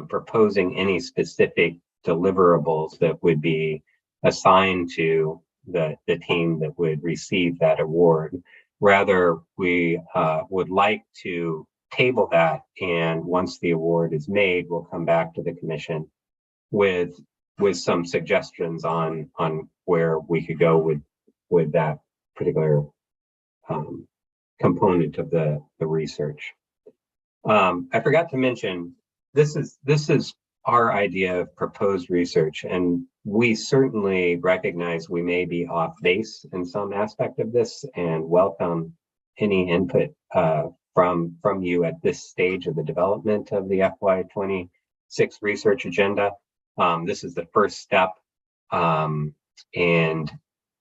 proposing any specific deliverables that would be assigned to the team that would receive that award. Rather, we would like to table that, and once the award is made, we'll come back to the commission with some suggestions on where we could go with that particular component of the research. I forgot to mention, this is our idea of proposed research, and we certainly recognize we may be off base in some aspect of this and welcome any input from you at this stage of the development of the FY26 research agenda. This is the first step, and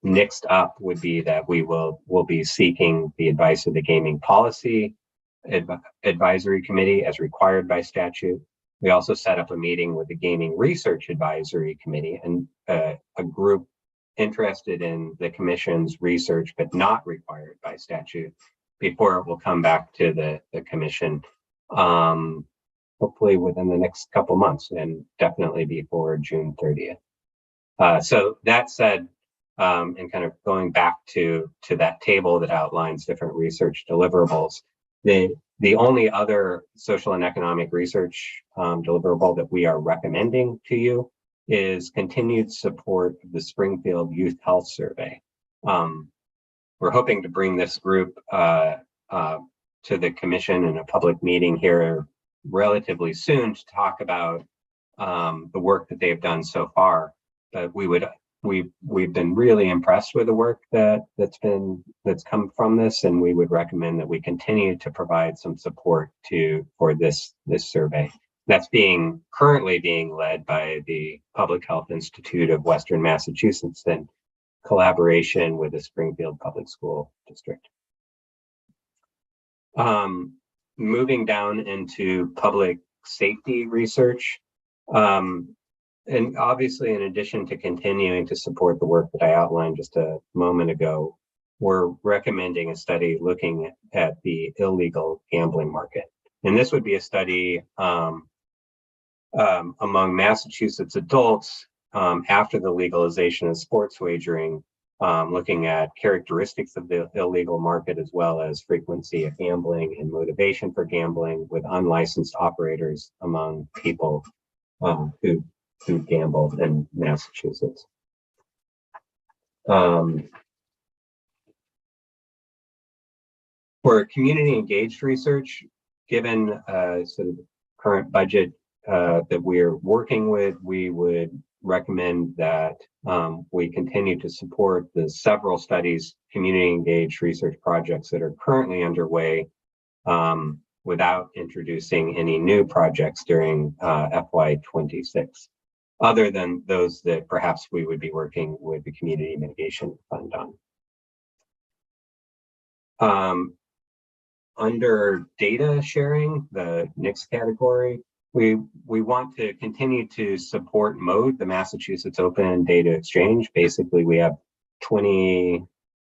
next up would be that we'll be seeking the advice of the Gaming Policy Advisory Committee as required by statute. We also set up a meeting with the Gaming Research Advisory Committee and a group interested in the commission's research but not required by statute before it will come back to the commission. Hopefully within the next couple months and definitely before June 30th. So that said, and kind of going back to that table that outlines different research deliverables, the only other social and economic research deliverable that we are recommending to you is continued support of the Springfield Youth Health Survey. We're hoping to bring this group to the commission in a public meeting here relatively soon to talk about the work that they've done so far. But we've been really impressed with the work that's come from this, and we would recommend that we continue to provide some support for this survey. That's currently being led by the Public Health Institute of Western Massachusetts in collaboration with the Springfield Public School District. Moving down into public safety research. And obviously, in addition to continuing to support the work that I outlined just a moment ago, we're recommending a study looking at the illegal gambling market. And this would be a study among Massachusetts adults after the legalization of sports wagering, looking at characteristics of the illegal market as well as frequency of gambling and motivation for gambling with unlicensed operators among people who gamble in Massachusetts. For community engaged research, given sort of current budget that we're working with, we would recommend that we continue to support the several studies, community engaged research projects that are currently underway without introducing any new projects during FY26, other than those that perhaps we would be working with the Community Mitigation Fund Under data sharing, the next category, we want to continue to support MODE, the Massachusetts Open Data Exchange. Basically, we have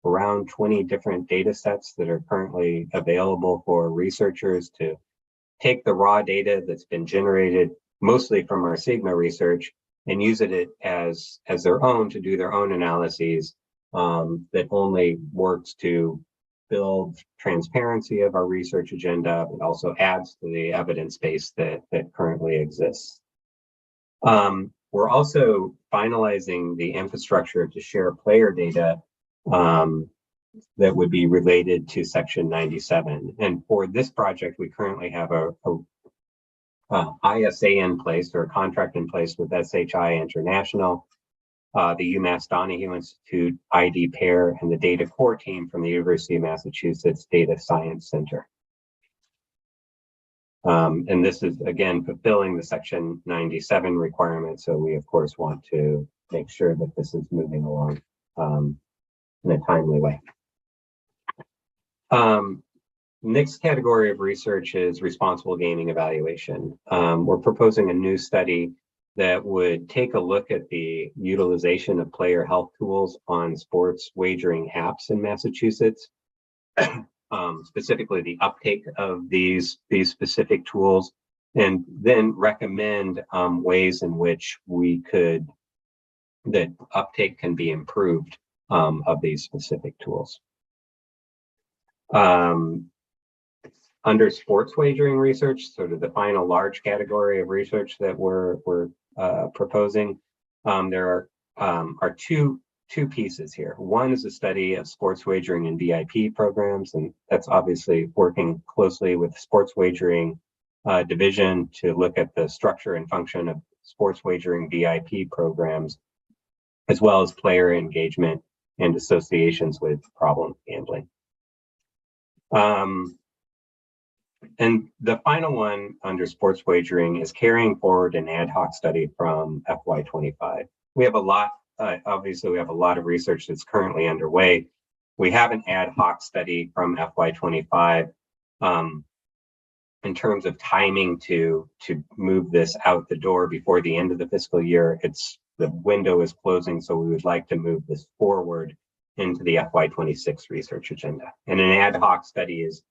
around 20 different data sets that are currently available for researchers to take the raw data that's been generated mostly from our Sigma research and use it as their own to do their own analyses that only works to build transparency of our research agenda, but also adds to the evidence base that currently exists. We're also finalizing the infrastructure to share player data that would be related to Section 97. And for this project, we currently have a ISA in place, or a contract in place with SHI International, the UMass Donahue Institute ID pair, and the data core team from the University of Massachusetts Data Science Center. And this is, again, fulfilling the Section 97 requirement. So we, of course, want to make sure that this is moving along in a timely way. Next category of research is responsible gaming evaluation. We're proposing a new study that would take a look at the utilization of player health tools on sports wagering apps in Massachusetts, specifically the uptake of these specific tools, and then recommend ways in which that uptake can be improved of these specific tools. Under sports wagering research, sort of the final large category of research that we're proposing, there are two pieces here. One is a study of sports wagering and VIP programs, and that's obviously working closely with the sports wagering division to look at the structure and function of sports wagering VIP programs, as well as player engagement and associations with problem gambling. And the final one under sports wagering is carrying forward an ad hoc study from FY25. We have a lot, obviously we have a lot of research that's currently underway. We have an ad hoc study from FY25 in terms of timing to move this out the door before the end of the fiscal year. The window is closing, so we would like to move this forward into the FY26 research agenda. And an ad hoc study is,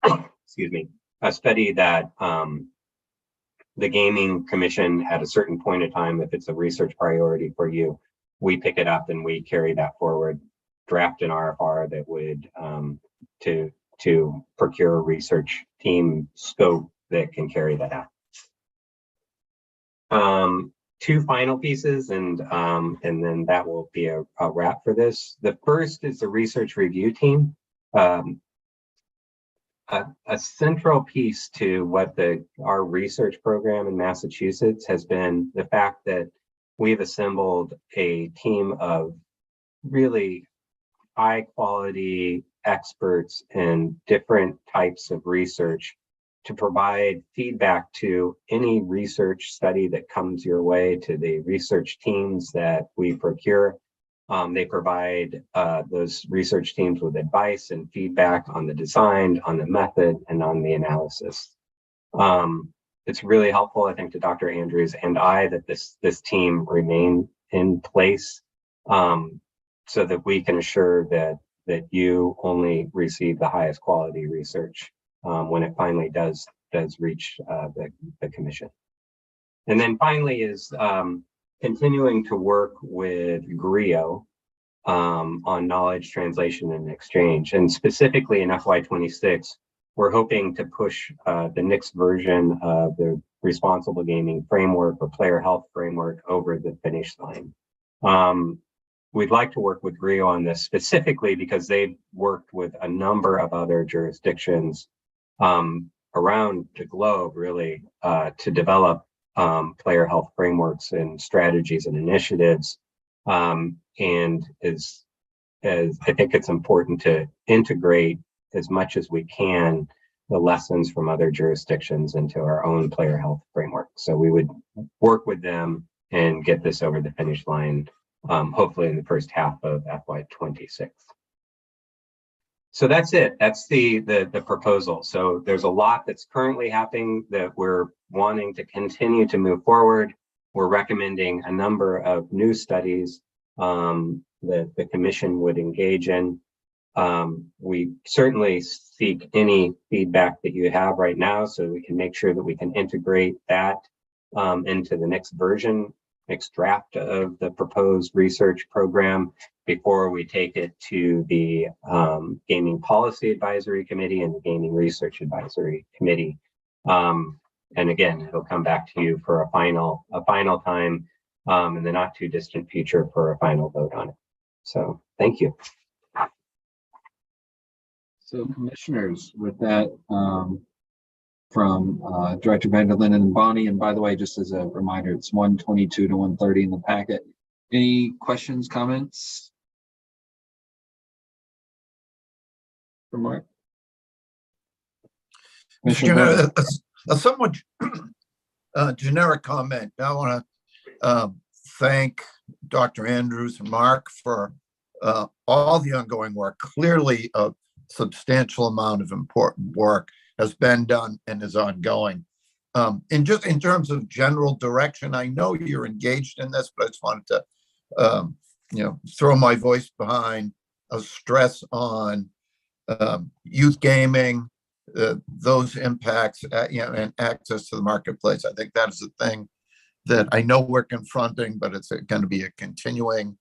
excuse me, a study that the Gaming Commission at a certain point in time, if it's a research priority for you, we pick it up and we carry that forward, draft an RFR that would to procure a research team scope that can carry that out. Two final pieces, and then that will be a wrap for this. The first is the research review team. A central piece to what our research program in Massachusetts has been the fact that we've assembled a team of really high quality experts in different types of research to provide feedback to any research study that comes your way, to the research teams that we procure. They provide those research teams with advice and feedback on the design, on the method, and on the analysis. It's really helpful, I think, to Dr. Andrews and I that this team remain in place so that we can assure that you only receive the highest quality research when it finally does reach the commission. And then finally is continuing to work with GRIO on knowledge translation and exchange. And specifically in FY26, we're hoping to push the next version of the responsible gaming framework or player health framework over the finish line. We'd like to work with GRIO on this specifically because they've worked with a number of other jurisdictions around the globe, really, to develop player health frameworks and strategies and initiatives. And as I think it's important to integrate as much as we can the lessons from other jurisdictions into our own player health framework. So we would work with them and get this over the finish line, hopefully in the first half of FY26. So that's it. That's the proposal. So there's a lot that's currently happening that we're wanting to continue to move forward. We're recommending a number of new studies that the commission would engage in. We certainly seek any feedback that you have right now so we can make sure that we can integrate that into the next version, next draft of the proposed research program before we take it to the Gaming Policy Advisory Committee and the Gaming Research Advisory Committee. And again, it'll come back to you for a final time in the not too distant future for a final vote on it. So thank you. So commissioners, with that, from Director Vanderlinden and Bonnie, and by the way, just as a reminder, it's 122 to 130 in the packet. Any questions, comments? For Mark? A somewhat generic comment. I want to thank Dr. Andrews and Mark for all the ongoing work. Clearly, a substantial amount of important work has been done and is ongoing. And just in terms of general direction, I know you're engaged in this, but I just wanted to, throw my voice behind a stress on youth gaming, those impacts, and access to the marketplace. I think that is the thing that I know we're confronting, but it's going to be a continuing,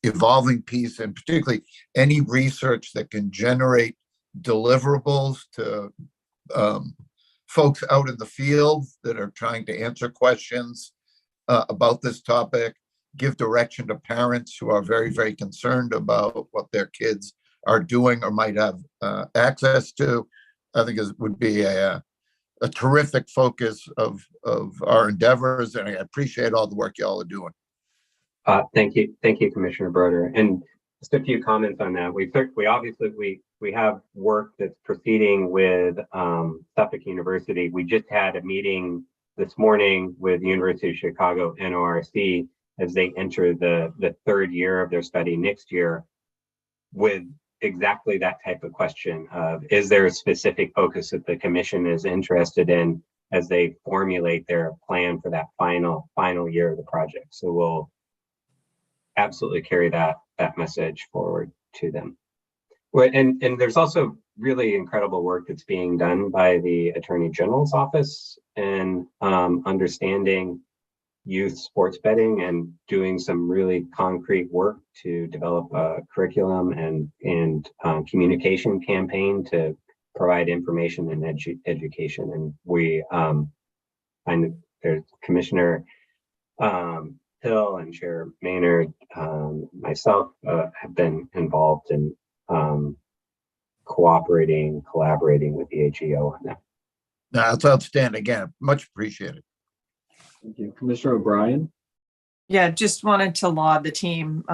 evolving piece, and particularly any research that can generate deliverables to folks out in the field that are trying to answer questions about this topic, give direction to parents who are very, very concerned about what their kids are doing or might have access to. I think it would be a terrific focus of our endeavors, and I appreciate all the work y'all are doing. Thank you, Commissioner Broder. And just a few comments on that. We obviously have work that's proceeding with Suffolk University. We just had a meeting this morning with the University of Chicago NORC as they enter the third year of their study next year, with exactly that type of question of, is there a specific focus that the commission is interested in as they formulate their plan for that final year of the project? So we'll absolutely carry that message forward to them. And there's also really incredible work that's being done by the Attorney General's office in understanding youth sports betting and doing some really concrete work to develop a curriculum and communication campaign to provide information and education. And we there's Commissioner Hill and Chair Maynard, myself have been involved in collaborating with the AGO on that. No, that's outstanding. Again, much appreciated. Thank you. Commissioner O'Brien? Yeah, just wanted to laud the team,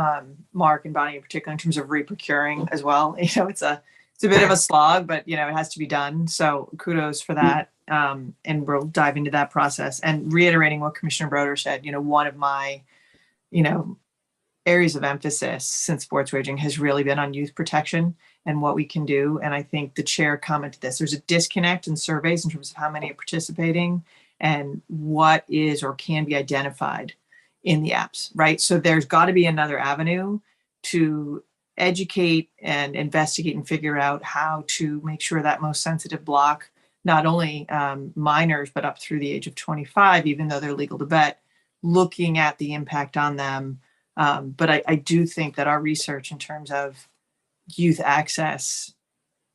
Mark and Bonnie in particular, in terms of reprocuring as well. It's a bit of a slog, but it has to be done. So kudos for that. And we'll dive into that process. And reiterating what Commissioner Broder said, one of my, areas of emphasis since sports wagering has really been on youth protection and what we can do. And I think the chair commented this. There's a disconnect in surveys in terms of how many are participating and what is or can be identified in the apps, right? So there's got to be another avenue to educate and investigate and figure out how to make sure that most sensitive block, not only minors, but up through the age of 25, even though they're legal to bet, looking at the impact on them. But I do think that our research in terms of youth access,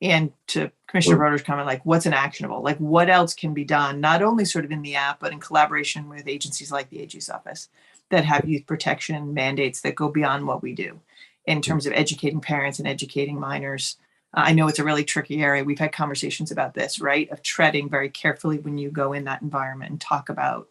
and to Commissioner Broder's comment, like what's an actionable, like what else can be done, not only sort of in the app, but in collaboration with agencies like the AG's office that have youth protection mandates that go beyond what we do in terms of educating parents and educating minors. I know it's a really tricky area. We've had conversations about this, right? Of treading very carefully when you go in that environment and talk about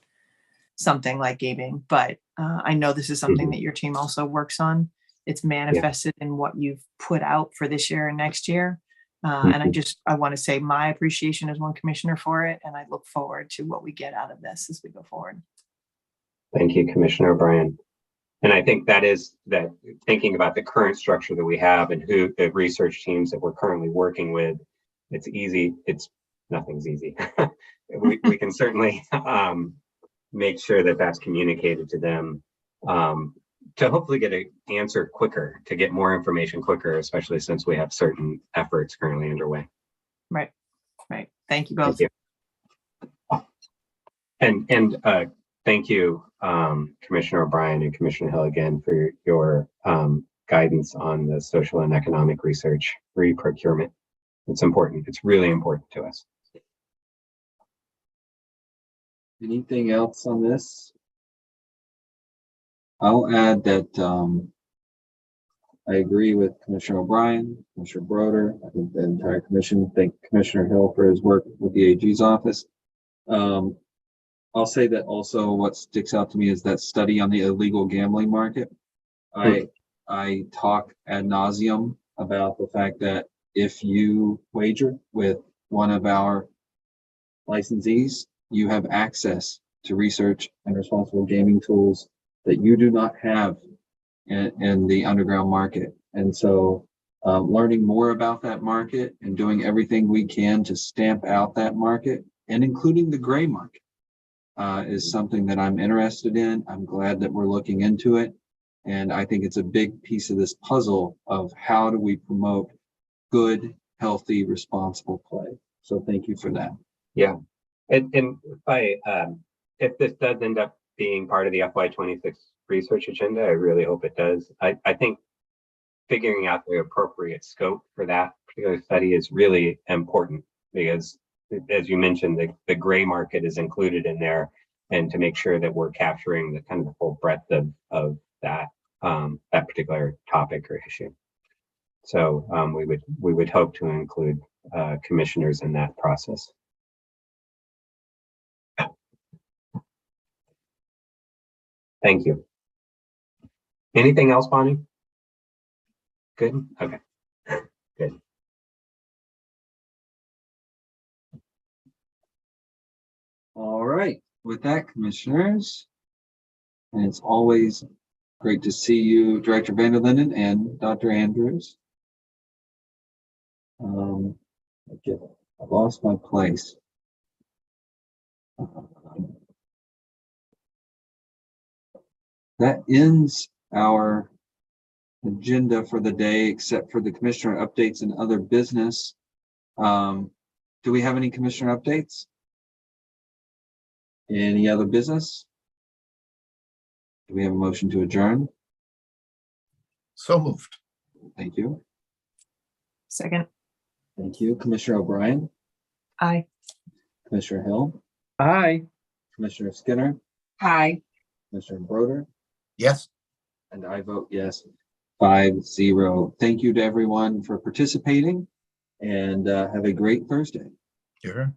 something like gaming. But I know this is something that your team also works on. It's manifested in what you've put out for this year and next year. And I want to say my appreciation as one commissioner for it. And I look forward to what we get out of this as we go forward. Thank you, Commissioner O'Brien. And I think that is that thinking about the current structure that we have and who the research teams that we're currently working with, it's easy. Nothing's easy. we can certainly make sure that that's communicated to them to hopefully get an answer quicker, to get more information quicker, especially since we have certain efforts currently underway. Right. Thank you both. Thank you. And thank you, Commissioner O'Brien and Commissioner Hill, again for your guidance on the social and economic research re-procurement. It's important. It's really important to us. Anything else on this? I'll add that I agree with Commissioner O'Brien, Commissioner Broder, I think the entire commission. Thank Commissioner Hill for his work with the AG's office. I'll say that also what sticks out to me is that study on the illegal gambling market. I talk ad nauseum about the fact that if you wager with one of our licensees, you have access to research and responsible gaming tools that you do not have in the underground market. And so learning more about that market and doing everything we can to stamp out that market, and including the gray market, is something that I'm interested in. I'm glad that we're looking into it. And I think it's a big piece of this puzzle of how do we promote good, healthy, responsible play. So thank you for that. Yeah. And if this does end up being part of the FY26 research agenda, I really hope it does. I think figuring out the appropriate scope for that particular study is really important because, as you mentioned, the gray market is included in there, and to make sure that we're capturing the kind of the full breadth of that that particular topic or issue. So we would hope to include commissioners in that process. Thank you. Anything else, Bonnie? Good. Okay. Good. All right. With that, commissioners, and it's always great to see you, Director Van der Linden and Dr. Andrews. I lost my place. That ends our agenda for the day, except for the commissioner updates and other business. Do we have any commissioner updates? Any other business? Do we have a motion to adjourn? So moved. Thank you. Second. Thank you. Commissioner O'Brien, Aye. Commissioner Hill, Aye. Commissioner Skinner, Aye. Commissioner Broder, Yes. and I vote yes, 5-0. Thank you to everyone for participating, and have a great Thursday. Sure.